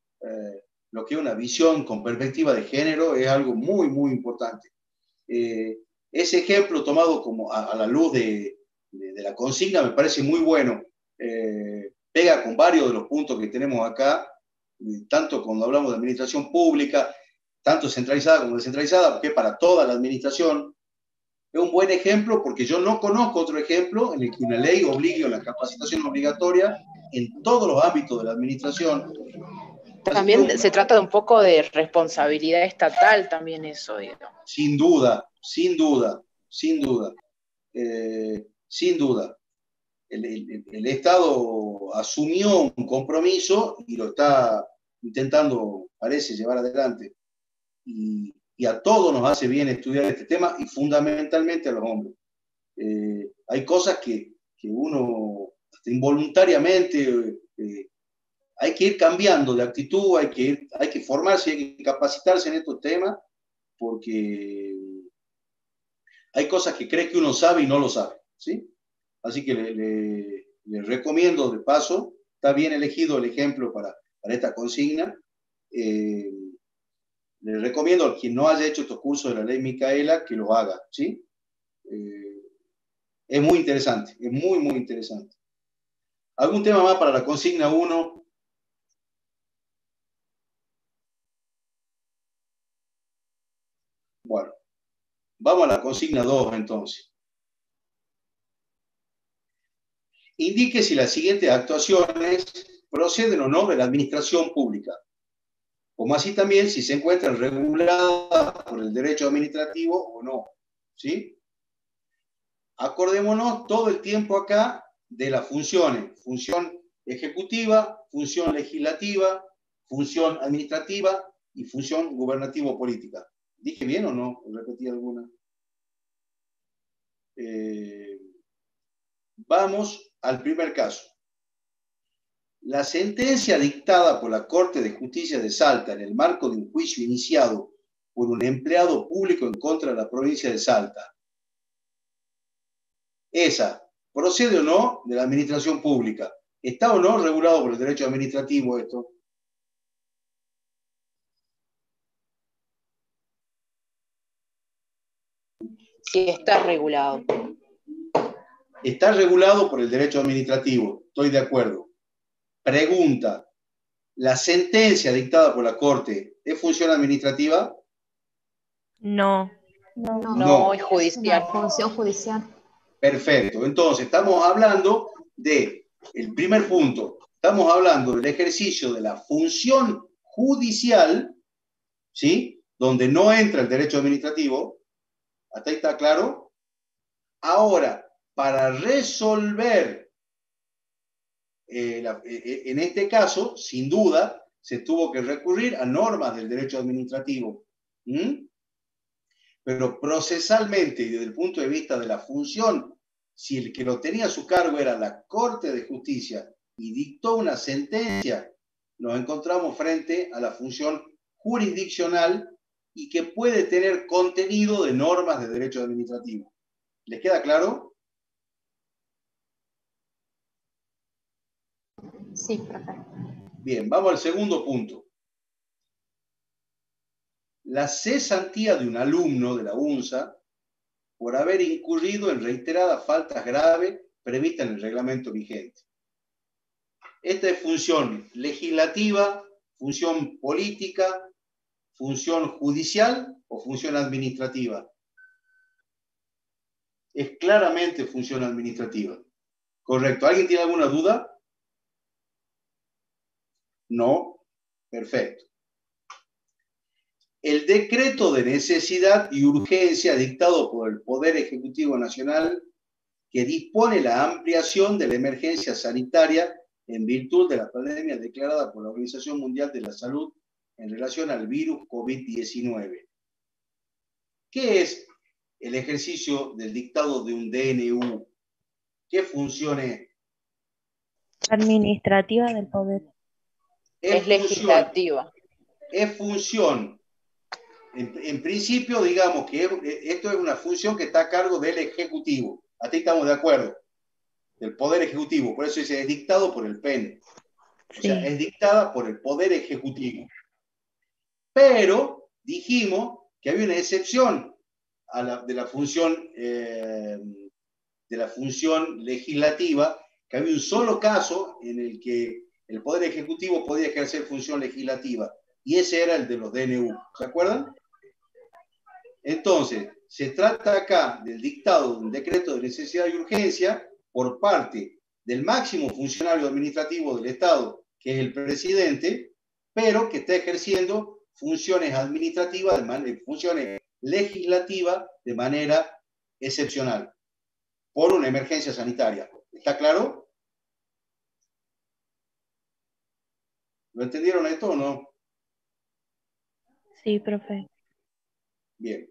S1: lo que es una visión con perspectiva de género es algo muy, muy importante. Ese ejemplo tomado como a la luz de la consigna me parece muy bueno. Pega con varios de los puntos que tenemos acá, tanto cuando hablamos de administración pública, tanto centralizada como descentralizada, porque para toda la administración es un buen ejemplo porque yo no conozco otro ejemplo en el que una ley obligue a la capacitación obligatoria en todos los ámbitos de la administración.
S4: También se trata de un poco de responsabilidad estatal, también eso, digamos.
S1: Sin duda, sin duda, sin duda, sin duda. El Estado asumió un compromiso y lo está intentando, parece, llevar adelante. Y a todos nos hace bien estudiar este tema y fundamentalmente a los hombres. Hay cosas que uno hasta involuntariamente hay que ir cambiando de actitud, hay que formarse, hay que capacitarse en estos temas porque hay cosas que cree que uno sabe y no lo sabe, ¿sí? Así que le recomiendo de paso, está bien elegido el ejemplo para esta consigna. Le recomiendo a quien no haya hecho estos cursos de la ley Micaela que lo haga, ¿sí? Es muy interesante, es muy, muy interesante. ¿Algún tema más para la consigna 1? Bueno, vamos a la consigna 2 entonces. Indique si las siguientes actuaciones proceden o no de la administración pública, como así también si se encuentran reguladas por el derecho administrativo o no, ¿sí? Acordémonos todo el tiempo acá de las funciones, función ejecutiva, función legislativa, función administrativa y función gubernativo-política. ¿Dije bien o no? ¿Repetí alguna? Vamos al primer caso. La sentencia dictada por la Corte de Justicia de Salta en el marco de un juicio iniciado por un empleado público en contra de la provincia de Salta. Esa, ¿procede o no de la administración pública? ¿Está o no regulado por el derecho administrativo esto?
S4: Sí, está regulado.
S1: Está regulado por el derecho administrativo, estoy de acuerdo. Pregunta, ¿la sentencia dictada por la Corte es función administrativa?
S2: No.
S4: No, es judicial.
S5: Es una función judicial.
S1: Perfecto, entonces estamos hablando del primer punto, estamos hablando del ejercicio de la función judicial, ¿sí? Donde no entra el derecho administrativo, ¿hasta ahí está claro? Ahora, para resolver, en este caso, sin duda, se tuvo que recurrir a normas del derecho administrativo. Pero procesalmente y desde el punto de vista de la función, si el que lo tenía a su cargo era la Corte de Justicia y dictó una sentencia, nos encontramos frente a la función jurisdiccional y que puede tener contenido de normas de derecho administrativo. ¿Les queda claro?
S5: Sí, perfecto.
S1: Bien, vamos al segundo punto. La cesantía de un alumno de la UNSA por haber incurrido en reiteradas faltas graves previstas en el reglamento vigente. Esta es función legislativa, función política, función judicial o función administrativa. Es claramente función administrativa. Correcto. ¿Alguien tiene alguna duda? No. Perfecto. el decreto de necesidad y urgencia dictado por el Poder Ejecutivo Nacional que dispone la ampliación de la emergencia sanitaria en virtud de la pandemia declarada por la Organización Mundial de la Salud en relación al virus COVID-19. ¿Qué es el ejercicio del dictado de un DNU? ¿Qué funciones?
S2: Administrativa del poder.
S4: Es legislativa.
S1: Es función. En principio, digamos que esto es una función que está a cargo del Ejecutivo. Hasta ahí estamos de acuerdo. Del Poder Ejecutivo. Por eso dice, es dictado por el PEN. O sea, es dictada por el Poder Ejecutivo. Pero dijimos que había una excepción de la función legislativa, que había un solo caso en el que el Poder Ejecutivo podía ejercer función legislativa, y ese era el de los DNU. ¿Se acuerdan? Entonces, se trata acá del dictado de un decreto de necesidad y urgencia por parte del máximo funcionario administrativo del Estado, que es el presidente, pero que está ejerciendo funciones administrativas, funciones legislativas de manera excepcional, por una emergencia sanitaria. ¿Está claro? ¿Lo entendieron esto o no?
S2: Sí, profe.
S1: Bien.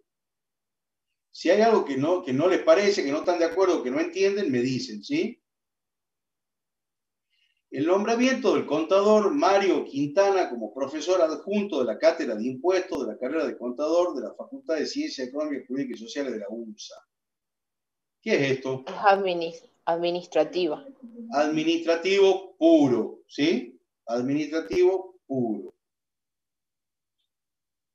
S1: Si hay algo que no les parece, que no están de acuerdo, que no entienden, me dicen, ¿sí? El nombramiento del contador Mario Quintana como profesor adjunto de la Cátedra de Impuestos de la carrera de contador de la Facultad de Ciencias Económicas, Jurídicas y Sociales de la UNSA. ¿Qué es esto?
S4: Es administrativa.
S1: Administrativo puro, ¿sí? Administrativo puro.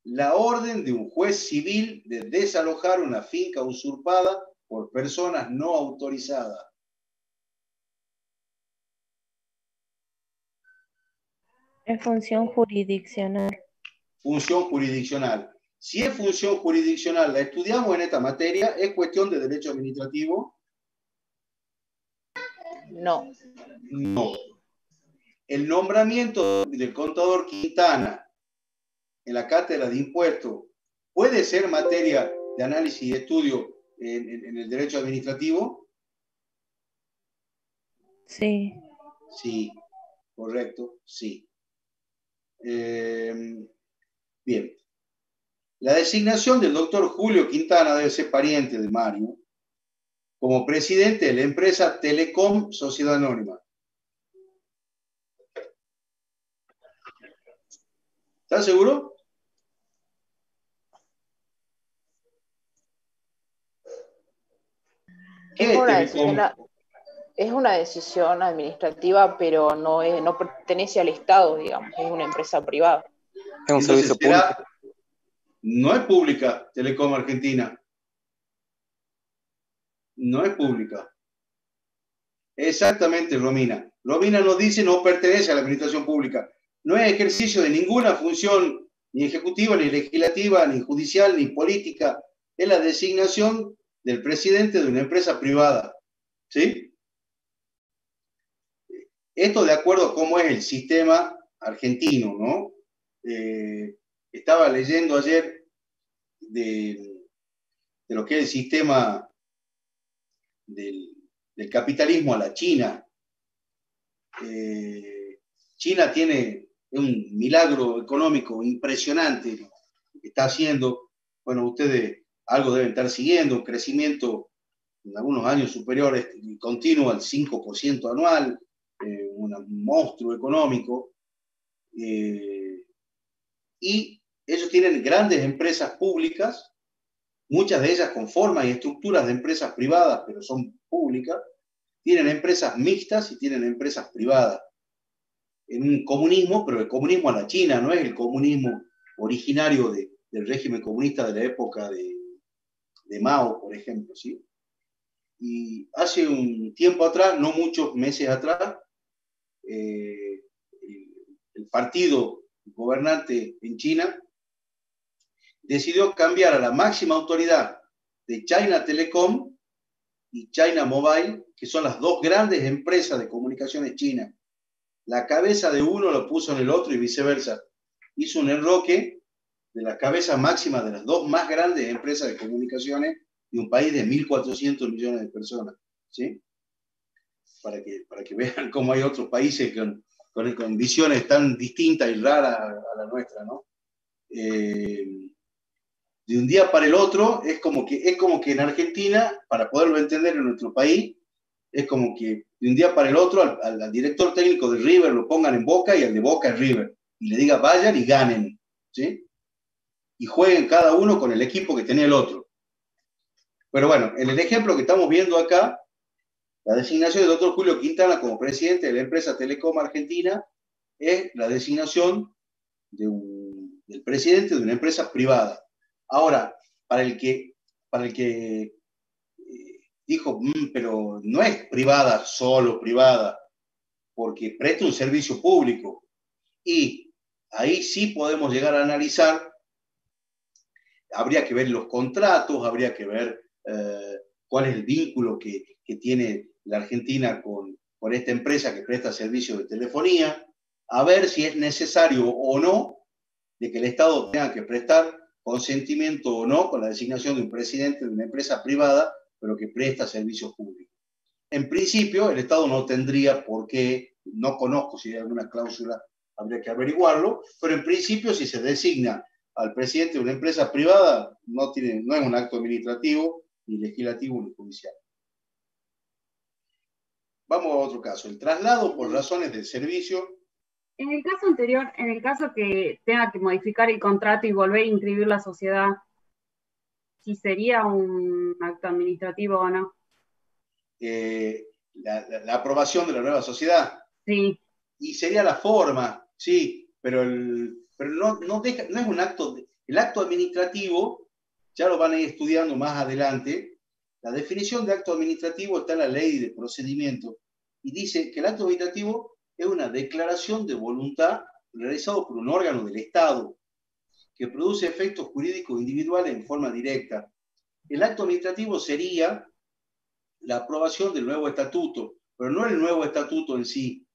S1: La orden de un juez civil de desalojar una finca usurpada por personas no autorizadas.
S2: Es función jurisdiccional.
S1: Función jurisdiccional. Si es función jurisdiccional, la estudiamos en esta materia, ¿es cuestión de derecho administrativo?
S4: No.
S1: No. El nombramiento del contador Quintana en la cátedra de impuestos puede ser materia de análisis y estudio en el derecho administrativo.
S2: Sí.
S1: Sí, correcto, sí. Bien. La designación del doctor Julio Quintana debe ser pariente de Mario como presidente de la empresa Telecom Sociedad Anónima. ¿Estás seguro?
S4: Es una decisión administrativa, pero no pertenece al Estado, digamos, es una empresa privada.
S6: Es un servicio público.
S1: No es pública, Telecom Argentina. No es pública. Exactamente, Romina. Romina nos dice no pertenece a la administración pública. No es ejercicio de ninguna función, ni ejecutiva, ni legislativa, ni judicial, ni política. Es la designación del presidente de una empresa privada. ¿Sí? Esto de acuerdo a cómo es el sistema argentino, ¿no? Estaba leyendo ayer de lo que es el sistema del capitalismo a la China. China tiene un milagro económico impresionante que está haciendo. Bueno, ustedes algo deben estar siguiendo, un crecimiento en algunos años superiores continuo al 5% anual, un monstruo económico. Y ellos tienen grandes empresas públicas, muchas de ellas con formas y estructuras de empresas privadas, pero son públicas. Tienen empresas mixtas y tienen empresas privadas. En un comunismo, pero el comunismo a la China, no es el comunismo originario del régimen comunista de la época de Mao, por ejemplo, ¿sí? Y hace un tiempo atrás, no muchos meses atrás, el partido gobernante en China decidió cambiar a la máxima autoridad de China Telecom y China Mobile, que son las dos grandes empresas de comunicaciones chinas. La cabeza de uno lo puso en el otro y viceversa. Hizo un enroque de las cabezas máximas de las dos más grandes empresas de comunicaciones de un país de 1.400 millones de personas, ¿sí? Para que vean cómo hay otros países con visiones tan distintas y raras a la nuestra, ¿no? De un día para el otro, es como que en Argentina, para poderlo entender en nuestro país, es como que de un día para el otro al director técnico de River lo pongan en Boca y al de Boca en River, y le diga vayan y ganen, ¿sí? Y jueguen cada uno con el equipo que tenía el otro. Pero bueno, en el ejemplo que estamos viendo acá, la designación del doctor Julio Quintana como presidente de la empresa Telecom Argentina es la designación del presidente de una empresa privada. Ahora, para el que dijo, pero no es privada, solo privada, porque presta un servicio público. Y ahí sí podemos llegar a analizar, habría que ver los contratos, habría que ver cuál es el vínculo que tiene la Argentina con esta empresa que presta servicios de telefonía, a ver si es necesario o no de que el Estado tenga que prestar consentimiento o no con la designación de un presidente de una empresa privada, pero que presta servicios públicos. En principio, el Estado no tendría por qué, no conozco si hay alguna cláusula, habría que averiguarlo, pero en principio si se designa al presidente de una empresa privada, no es un acto administrativo, ni legislativo, ni judicial. Vamos a otro caso, el traslado por razones de servicio.
S7: En el caso anterior, en el caso que tenga que modificar el contrato y volver a inscribir la sociedad, ¿si sería un acto administrativo o no?
S1: La aprobación de la nueva sociedad.
S7: Sí.
S1: Y sería la forma, sí, pero no es un acto. El acto administrativo, ya lo van a ir estudiando más adelante, la definición de acto administrativo está en la ley de procedimiento y dice que el acto administrativo es una declaración de voluntad realizado por un órgano del Estado que produce efectos jurídicos individuales en forma directa. El acto administrativo sería la aprobación del nuevo estatuto, pero no el nuevo estatuto en sí.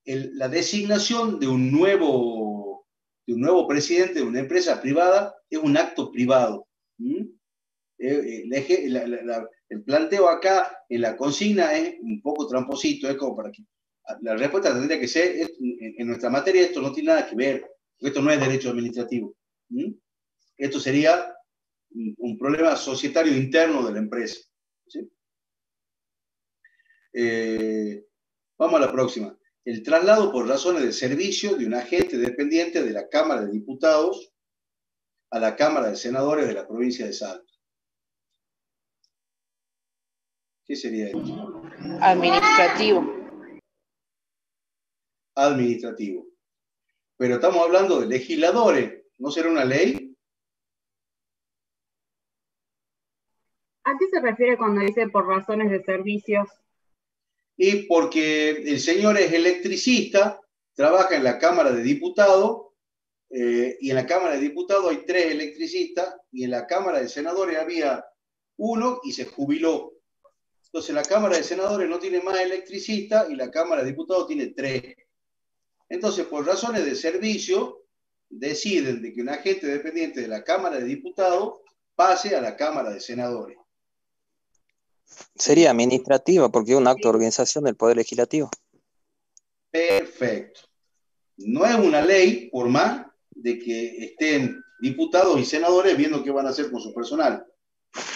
S1: La designación de un nuevo presidente de una empresa privada es un acto privado. El planteo acá en la consigna es un poco tramposito, es como para que la respuesta tendría que ser, en nuestra materia esto no tiene nada que ver, esto no es derecho administrativo. Esto sería un problema societario interno de la empresa. ¿Sí? Vamos a la próxima. El traslado por razones de servicio de un agente dependiente de la Cámara de Diputados a la Cámara de Senadores de la provincia de Salta. ¿Qué sería esto?
S4: Administrativo.
S1: Administrativo. Pero estamos hablando de legisladores, ¿no será una ley?
S7: ¿A qué se refiere cuando dice por razones de servicios?
S1: Y porque el señor es electricista, trabaja en la Cámara de Diputados, y en la Cámara de Diputados hay 3 electricistas, y en la Cámara de Senadores había 1 y se jubiló. Entonces la Cámara de Senadores no tiene más electricistas y la Cámara de Diputados tiene 3. Entonces, por razones de servicio, deciden de que un agente dependiente de la Cámara de Diputados pase a la Cámara de Senadores.
S6: Sería administrativa porque es un acto de organización del Poder Legislativo.
S1: Perfecto. No es una ley, por más de que estén diputados y senadores viendo qué van a hacer con su personal.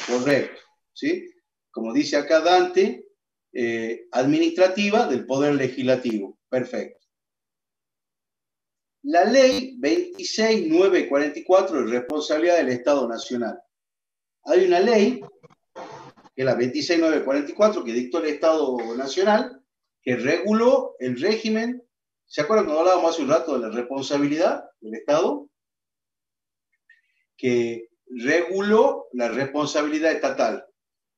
S1: Correcto. ¿Sí? Como dice acá Dante, administrativa del Poder Legislativo. Perfecto. La ley 26944 de responsabilidad del Estado Nacional. Hay una ley, que es la 26944, que dictó el Estado Nacional, que reguló el régimen. ¿Se acuerdan cuando hablábamos hace un rato de la responsabilidad del Estado? Que reguló la responsabilidad estatal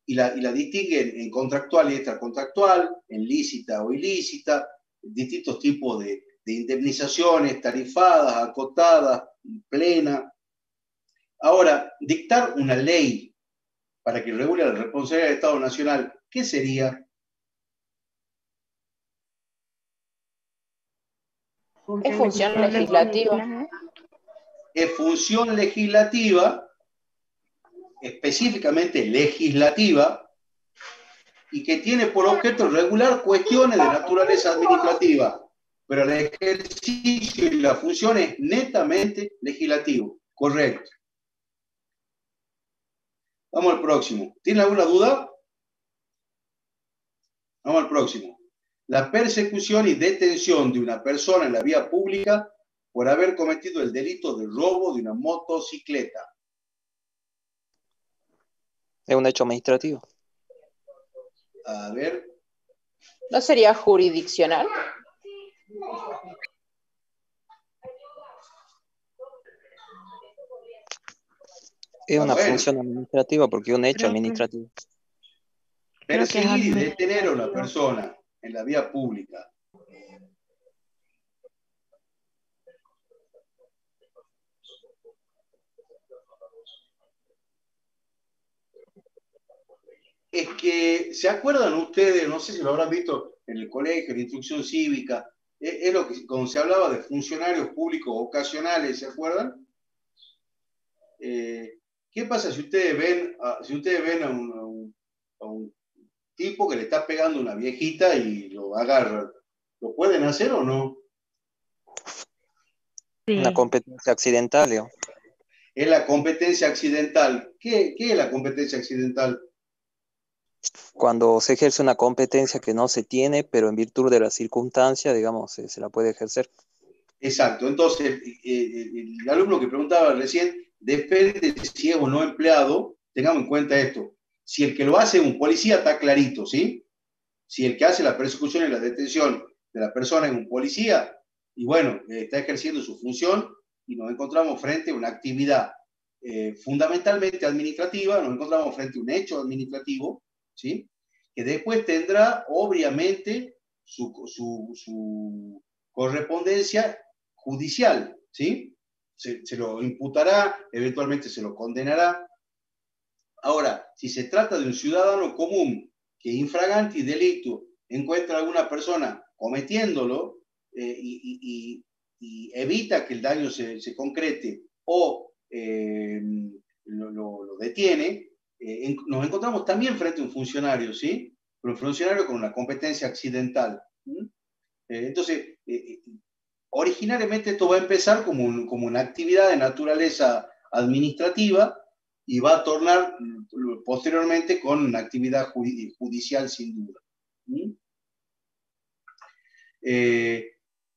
S1: y la distingue en contractual y extracontractual, en lícita o ilícita, distintos tipos de indemnizaciones tarifadas, acotadas, plenas. Ahora, dictar una ley para que regule la responsabilidad del Estado Nacional, ¿qué sería?
S4: Es función legislativa.
S1: Es función legislativa, específicamente legislativa, y que tiene por objeto regular cuestiones de naturaleza administrativa, pero el ejercicio y la función es netamente legislativo. Correcto. Vamos al próximo. ¿Tiene alguna duda? Vamos al próximo. La persecución y detención de una persona en la vía pública por haber cometido el delito de robo de una motocicleta.
S6: Es un hecho administrativo.
S1: A ver.
S4: ¿No sería jurisdiccional?
S6: Es una función administrativa porque es un hecho administrativo.
S1: Perseguir y detener a una persona en la vía pública. Es que, ¿se acuerdan ustedes? No sé si lo habrán visto en el colegio, en la instrucción cívica. Es lo que, cuando se hablaba de funcionarios públicos ocasionales, ¿se acuerdan? ¿Qué pasa si ustedes ven a un tipo que le está pegando a una viejita y lo agarran? ¿Lo pueden hacer o no?
S2: Sí.
S6: Una competencia accidental, Leo.
S1: Es la competencia accidental. ¿Qué es la competencia accidental?
S6: Cuando se ejerce una competencia que no se tiene, pero en virtud de la circunstancia, digamos, se la puede ejercer.
S1: Exacto. Entonces, el alumno que preguntaba recién, depende de si es o no empleado, tengamos en cuenta esto. Si el que lo hace es un policía, está clarito, ¿sí? Si el que hace la persecución y la detención de la persona es un policía, y bueno, está ejerciendo su función, y nos encontramos frente a una actividad fundamentalmente administrativa, nos encontramos frente a un hecho administrativo, ¿sí? Que después tendrá, obviamente, su correspondencia judicial, ¿sí? Se lo imputará, eventualmente se lo condenará. Ahora, si se trata de un ciudadano común que infraganti delicto encuentra a alguna persona cometiéndolo y evita que el daño se concrete o lo detiene, nos encontramos también frente a un funcionario, ¿sí? Pero un funcionario con una competencia accidental. Entonces, originariamente esto va a empezar como una actividad de naturaleza administrativa y va a tornar posteriormente con una actividad judicial sin duda.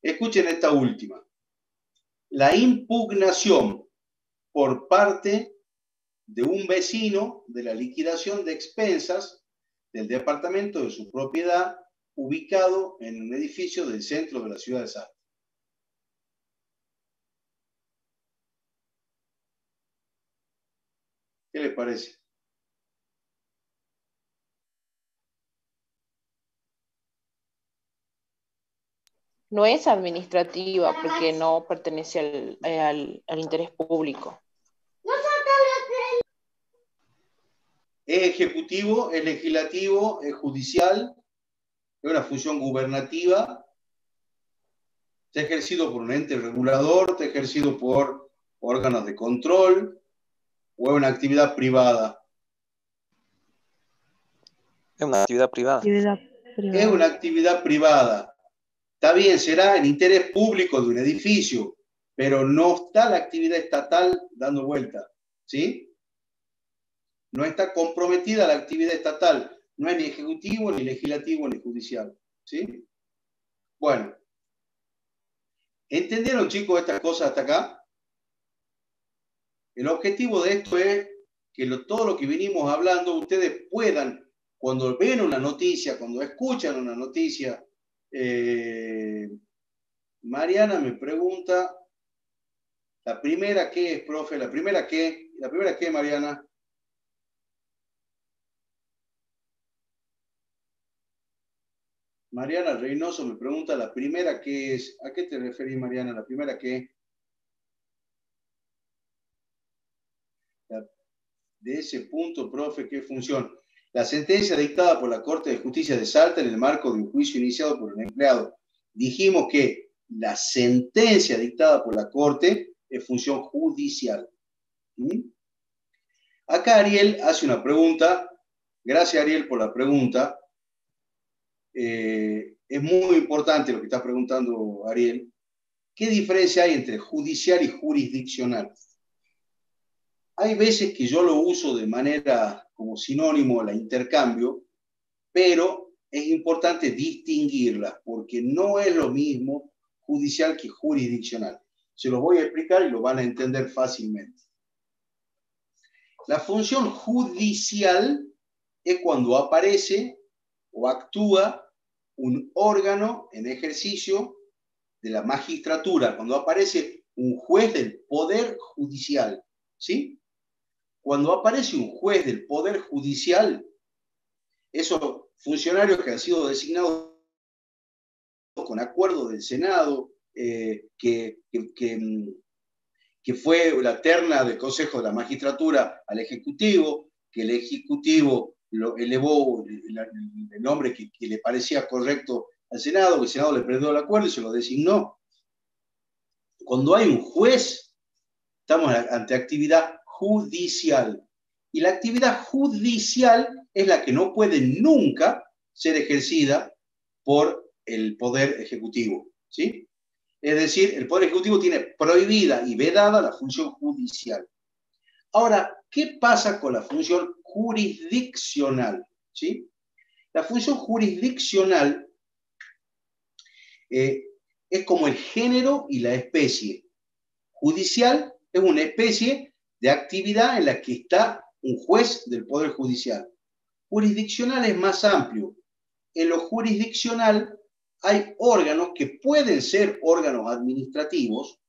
S1: Escuchen esta última. La impugnación por parte de un vecino de la liquidación de expensas del departamento de su propiedad ubicado en un edificio del centro de la ciudad de Salta. ¿Qué les parece?
S4: No es administrativa porque no pertenece al interés público.
S1: Es ejecutivo, es legislativo, es judicial, es una función gubernativa, está ejercido por un ente regulador, está ejercido por órganos de control, o es una actividad privada.
S6: Es una actividad privada.
S1: Es una actividad privada. Está bien, será en interés público de un edificio, pero no está la actividad estatal dando vuelta, ¿sí? No está comprometida la actividad estatal, no es ni ejecutivo, ni legislativo, ni judicial, ¿sí? Bueno, ¿entendieron, chicos, estas cosas hasta acá? El objetivo de esto es que todo lo que vinimos hablando, ustedes puedan, cuando ven una noticia, cuando escuchan una noticia, Mariana me pregunta, ¿la primera qué es, profe? ¿La primera qué? ¿La primera qué, Mariana? Mariana Reynoso me pregunta, ¿la primera qué es? ¿A qué te referís, Mariana? ¿La primera qué? De ese punto, profe, ¿qué función? La sentencia dictada por la Corte de Justicia de Salta en el marco de un juicio iniciado por un empleado. Dijimos que la sentencia dictada por la Corte es función judicial. ¿Mm? Acá Ariel hace una pregunta. Gracias, Ariel, por la pregunta. Es muy importante lo que está preguntando Ariel. ¿Qué diferencia hay entre judicial y jurisdiccional? Hay veces que yo lo uso de manera como sinónimo, la intercambio, pero es importante distinguirlas porque no es lo mismo judicial que jurisdiccional. Se los voy a explicar y lo van a entender fácilmente. La función judicial es cuando aparece o actúa un órgano en ejercicio de la magistratura, cuando aparece un juez del Poder Judicial, ¿sí? Cuando aparece un juez del Poder Judicial, esos funcionarios que han sido designados con acuerdo del Senado, que fue la terna del Consejo de la Magistratura al Ejecutivo, que el Ejecutivo lo elevó el nombre que le parecía correcto al Senado, que el Senado le prendió el acuerdo y se lo designó. Cuando hay un juez, estamos ante actividad judicial. Y la actividad judicial es la que no puede nunca ser ejercida por el Poder Ejecutivo, ¿sí? Es decir, el Poder Ejecutivo tiene prohibida y vedada la función judicial. Ahora, ¿qué pasa con la función jurisdiccional? ¿Sí? La función jurisdiccional es como el género y la especie. Judicial es una especie de actividad en la que está un juez del Poder Judicial. Jurisdiccional es más amplio. En lo jurisdiccional hay órganos que pueden ser órganos administrativos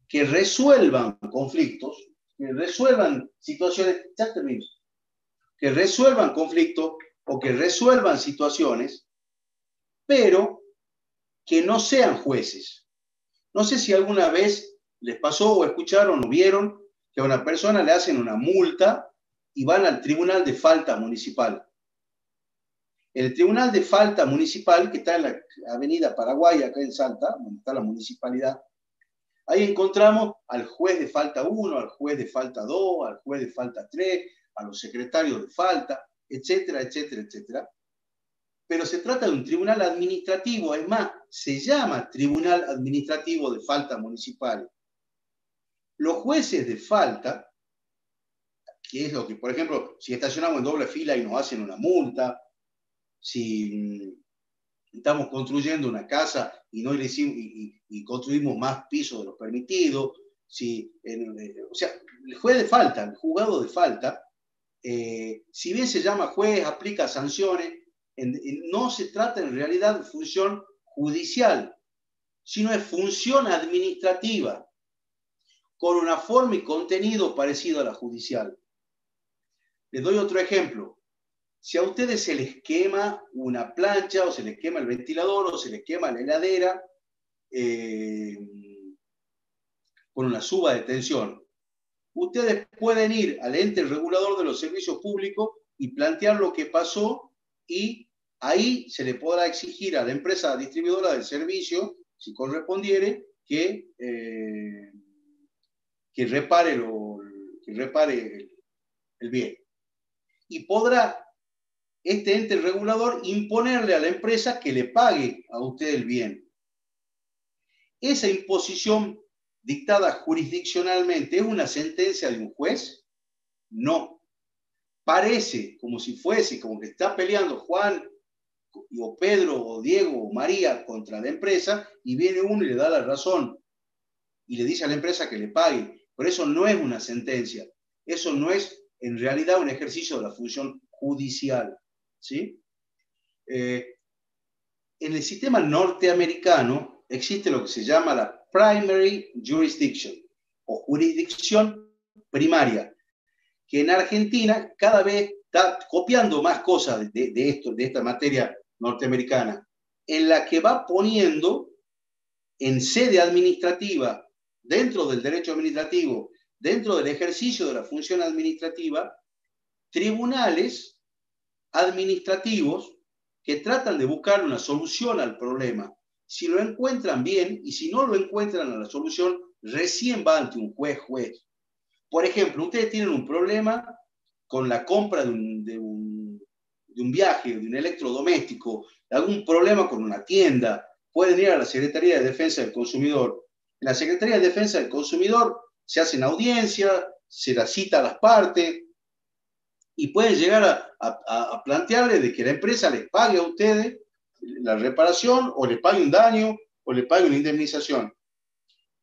S1: que resuelvan conflictos, que resuelvan situaciones, que resuelvan conflictos o que resuelvan situaciones, pero que no sean jueces. No sé si alguna vez les pasó o escucharon o vieron que a una persona le hacen una multa y van al Tribunal de Falta Municipal. El Tribunal de Falta Municipal, que está en la Avenida Paraguay, acá en Salta, donde está la municipalidad, ahí encontramos al juez de falta 1, al juez de falta 2, al juez de falta 3, a los secretarios de falta, etcétera, etcétera, etcétera. Pero se trata de un tribunal administrativo, es más, se llama Tribunal Administrativo de Falta Municipal. Los jueces de falta, que es lo que, por ejemplo, si estacionamos en doble fila y nos hacen una multa, si estamos construyendo una casa y no le hicimos, y construimos más pisos de lo permitido, o sea, el juez de falta, el juzgado de falta, si bien se llama juez, aplica sanciones, no se trata en realidad de función judicial, sino de función administrativa, con una forma y contenido parecido a la judicial. Les doy otro ejemplo. Si a ustedes se les quema una plancha, o se les quema el ventilador, o se les quema la heladera, con una suba de tensión, ustedes pueden ir al ente regulador de los servicios públicos y plantear lo que pasó, y ahí se le podrá exigir a la empresa distribuidora del servicio, si correspondiere, que repare el bien. Y podrá este ente regulador imponerle a la empresa que le pague a usted el bien. Esa imposición dictada jurisdiccionalmente, ¿es una sentencia de un juez? No. Parece como si fuese, como que está peleando Juan o Pedro o Diego o María contra la empresa, y viene uno y le da la razón y le dice a la empresa que le pague. Pero eso no es una sentencia. Eso no es en realidad un ejercicio de la función judicial, ¿sí? En el sistema norteamericano existe lo que se llama la primary jurisdiction, o jurisdicción primaria, que en Argentina cada vez está copiando más cosas de esta materia norteamericana, en la que va poniendo en sede administrativa, dentro del derecho administrativo, dentro del ejercicio de la función administrativa, tribunales administrativos que tratan de buscar una solución al problema, Si lo encuentran bien, y si no lo encuentran a la solución, recién va ante un juez. Por ejemplo, ustedes tienen un problema con la compra de un viaje, de un electrodoméstico, algún problema con una tienda, pueden ir a la Secretaría de Defensa del Consumidor. En la Secretaría de Defensa del Consumidor se hacen audiencias, se la cita a las partes, y pueden llegar a plantearle de que la empresa les pague a ustedes la reparación, o les pague un daño, o les pague una indemnización.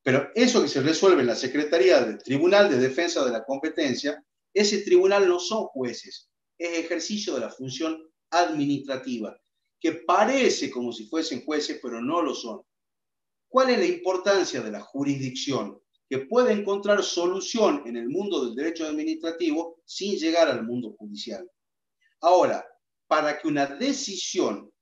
S1: Pero eso que se resuelve en la Secretaría del Tribunal de Defensa de la Competencia, ese tribunal no son jueces, es ejercicio de la función administrativa, que parece como si fuesen jueces, pero no lo son. ¿Cuál es la importancia de la jurisdicción? Que puede encontrar solución en el mundo del derecho administrativo sin llegar al mundo judicial. Ahora, para que una decisión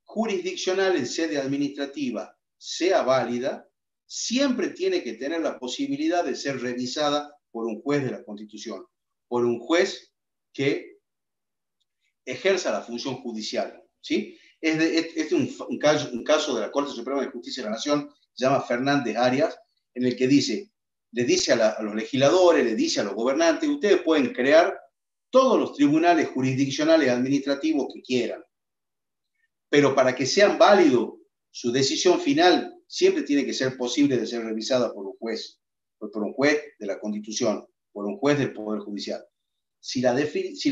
S1: jurisdiccional en sede administrativa sea válida, siempre tiene que tener la posibilidad de ser revisada por un juez de la Constitución, por un juez que ejerza la función judicial, ¿sí? Este es un caso de la Corte Suprema de Justicia de la Nación, se llama Fernández Arias, en el que le dice a los legisladores, le dice a los gobernantes, ustedes pueden crear todos los tribunales jurisdiccionales administrativos que quieran, pero para que sean válidos, su decisión final siempre tiene que ser posible de ser revisada por un juez de la Constitución, por un juez del Poder Judicial. Si la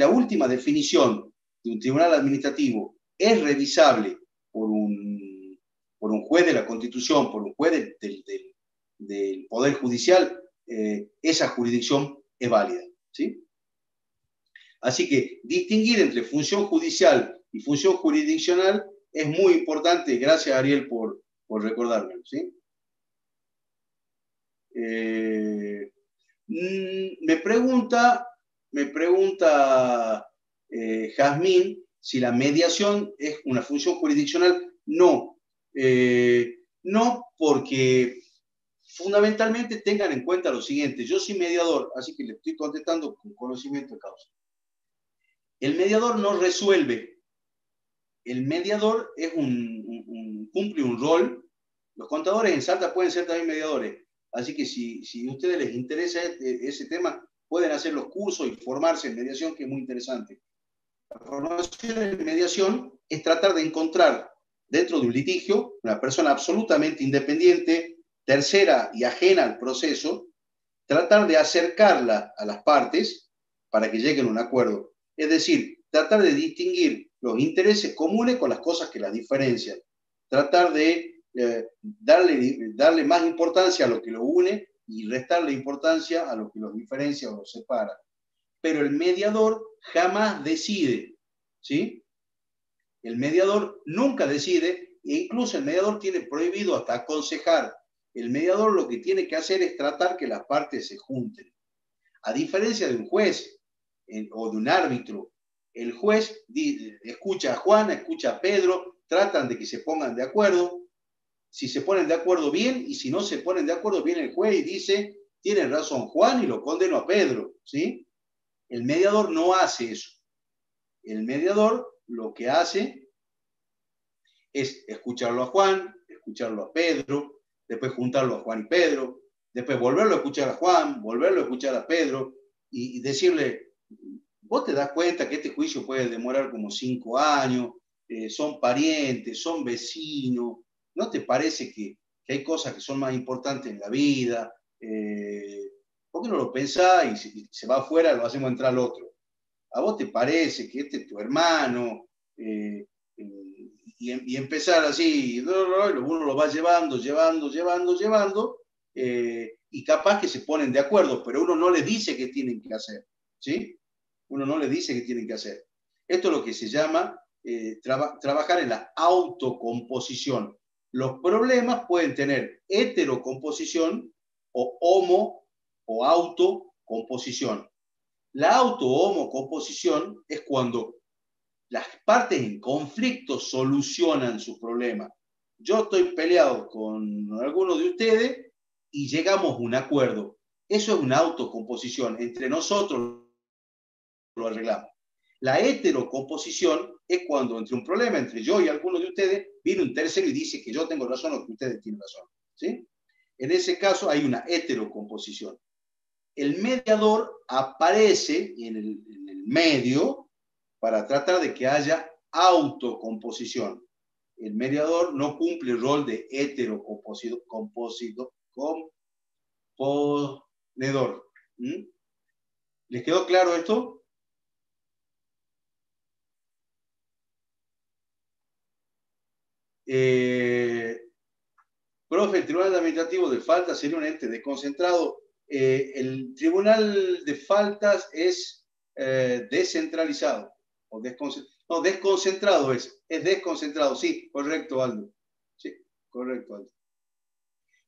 S1: última definición de un tribunal administrativo es revisable por un juez de la Constitución, por un juez del Poder Judicial, esa jurisdicción es válida, ¿sí? Así que distinguir entre función judicial y función jurisdiccional es muy importante. Gracias, Ariel, por recordármelo, ¿sí? Me pregunta Jazmín si la mediación es una función jurisdiccional. No, no, porque fundamentalmente tengan en cuenta lo siguiente. Yo soy mediador, así que le estoy contestando con conocimiento de causa. El mediador no resuelve. El mediador es cumple un rol. Los contadores en Salta pueden ser también mediadores. Así que si a ustedes les interesa ese tema, pueden hacer los cursos y formarse en mediación, que es muy interesante. La formación en mediación es tratar de encontrar dentro de un litigio una persona absolutamente independiente, tercera y ajena al proceso, tratar de acercarla a las partes para que lleguen a un acuerdo. Es decir, tratar de distinguir los intereses comunes con las cosas que las diferencian. Tratar de darle más importancia a lo que lo une y restarle importancia a lo que los diferencia o los separa. Pero el mediador jamás decide, ¿sí? El mediador nunca decide, e incluso el mediador tiene prohibido hasta aconsejar. El mediador lo que tiene que hacer es tratar que las partes se junten. A diferencia de un juez o de un árbitro, el juez escucha a Juan, escucha a Pedro, tratan de que se pongan de acuerdo. Si se ponen de acuerdo, bien, y si no se ponen de acuerdo, viene el juez y dice, tiene razón Juan, y lo condeno a Pedro, ¿sí? El mediador no hace eso. El mediador lo que hace es escucharlo a Juan, escucharlo a Pedro, después juntarlo a Juan y Pedro, después volverlo a escuchar a Juan, volverlo a escuchar a Pedro, y decirle, vos te das cuenta que este juicio puede demorar como 5 años, son parientes, son vecinos, ¿no te parece que hay cosas que son más importantes en la vida? ¿Por qué no lo pensás y se va afuera, lo hacemos entrar al otro? ¿A vos te parece que este es tu hermano? Y empezar así, uno lo va llevando, y capaz que se ponen de acuerdo, pero uno no les dice qué tienen que hacer, ¿sí? Uno no les dice qué tienen que hacer. Esto es lo que se llama trabajar en la autocomposición. Los problemas pueden tener heterocomposición o homo o autocomposición. La auto-homocomposición es cuando las partes en conflicto solucionan su problema. Yo estoy peleado con alguno de ustedes y llegamos a un acuerdo. Eso es una autocomposición. Entre nosotros lo arreglamos. La heterocomposición es cuando entre un problema entre yo y alguno de ustedes viene un tercero y dice que yo tengo razón o que ustedes tienen razón, ¿sí? En ese caso hay una heterocomposición. El mediador aparece en el medio para tratar de que haya autocomposición. El mediador no cumple el rol de heterocomponedor. ¿Les quedó claro esto? Profe, el Tribunal Administrativo de Faltas sería un ente desconcentrado. El Tribunal de Faltas es descentralizado. O no, desconcentrado es desconcentrado. Sí, correcto, Aldo. Sí, correcto, Aldo.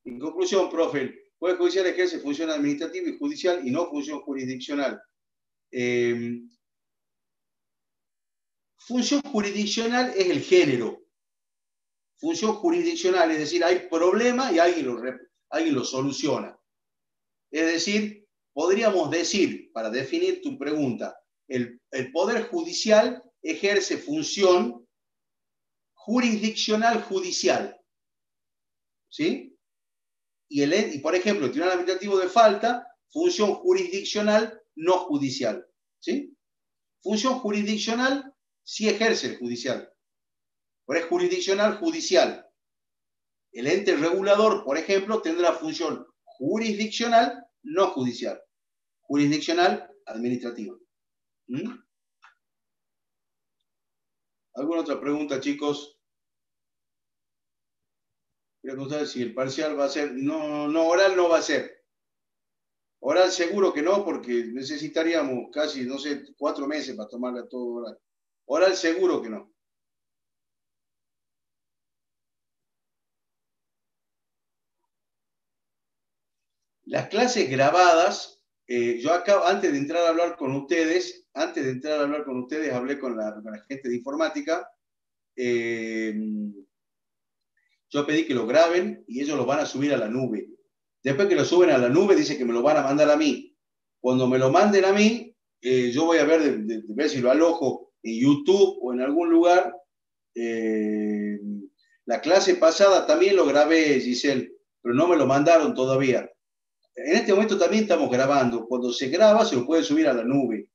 S1: En conclusión, profe, el Poder Judicial ejerce función administrativa y judicial y no función jurisdiccional. Función jurisdiccional es el género. Función jurisdiccional, es decir, hay problema y alguien lo soluciona. Es decir, podríamos decir, para definir tu pregunta, el Poder Judicial ejerce función jurisdiccional judicial. ¿Sí? Y por ejemplo, el Tribunal Administrativo de Falta, función jurisdiccional no judicial. ¿Sí? Función jurisdiccional sí ejerce el judicial. Pero es jurisdiccional judicial. El ente regulador, por ejemplo, tendrá función jurisdiccional no judicial. Jurisdiccional administrativa. ¿Alguna otra pregunta, chicos? Quiero preguntar si el parcial va a ser... No, oral no va a ser. Oral seguro que no, porque necesitaríamos casi, no sé, 4 meses para tomarla todo oral. Oral seguro que no. Las clases grabadas, yo acá, antes de entrar a hablar con ustedes, hablé con la gente de informática. Yo pedí que lo graben y ellos lo van a subir a la nube. Después que lo suben a la nube, dice que me lo van a mandar a mí. Cuando me lo manden a mí, yo voy a ver, de ver si lo alojo en YouTube o en algún lugar. La clase pasada también lo grabé, Giselle, pero no me lo mandaron todavía. En este momento también estamos grabando. Cuando se graba, se lo puede subir a la nube.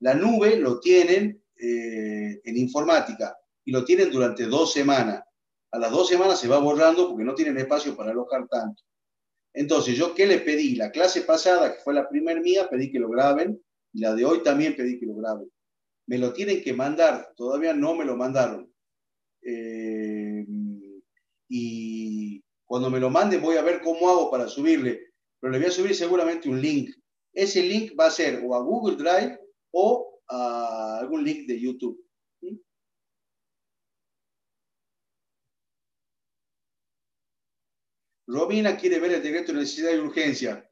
S1: La nube lo tienen en informática y lo tienen durante 2 semanas. A las 2 semanas se va borrando porque no tienen espacio para alojar tanto. Entonces, ¿yo qué le pedí? La clase pasada, que fue la primera mía, pedí que lo graben, y la de hoy también pedí que lo graben. Me lo tienen que mandar, todavía no me lo mandaron. Y cuando me lo manden voy a ver cómo hago para subirle, pero le voy a subir seguramente un link. Ese link va a ser o a Google Drive o a algún link de YouTube. ¿Sí? Romina quiere ver el decreto de necesidad y urgencia.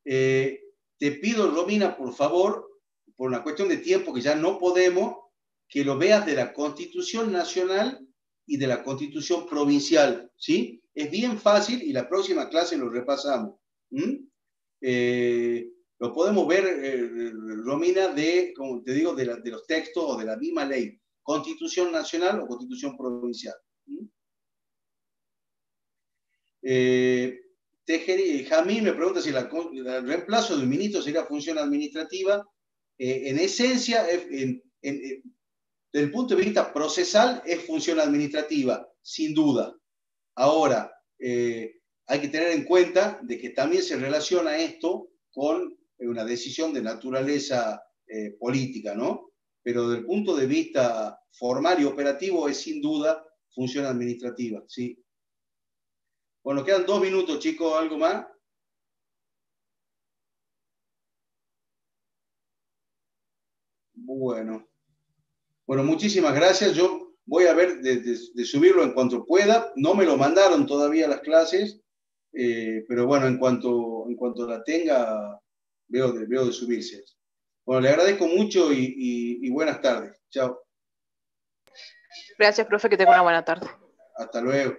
S1: Te pido, Romina, por favor, por una cuestión de tiempo que ya no podemos, que lo veas de la Constitución Nacional y de la Constitución Provincial, ¿sí? Es bien fácil y la próxima clase lo repasamos. Lo podemos ver, Romina, como te digo, de los textos o de la misma ley, Constitución Nacional o Constitución Provincial. Jamín me pregunta si el reemplazo del ministro sería función administrativa. En esencia, desde el punto de vista procesal, es función administrativa, sin duda. Ahora, hay que tener en cuenta de que también se relaciona esto con una decisión de naturaleza política, ¿no? Pero desde el punto de vista formal y operativo es sin duda función administrativa, ¿sí? Bueno, quedan 2 minutos, chicos, ¿algo más? Bueno, muchísimas gracias. Yo voy a ver de subirlo en cuanto pueda. No me lo mandaron todavía las clases, pero bueno, en cuanto la tenga, veo de subirse. Bueno, le agradezco mucho y buenas tardes. Chao.
S4: Gracias, profe, que tenga una buena tarde.
S1: Hasta luego.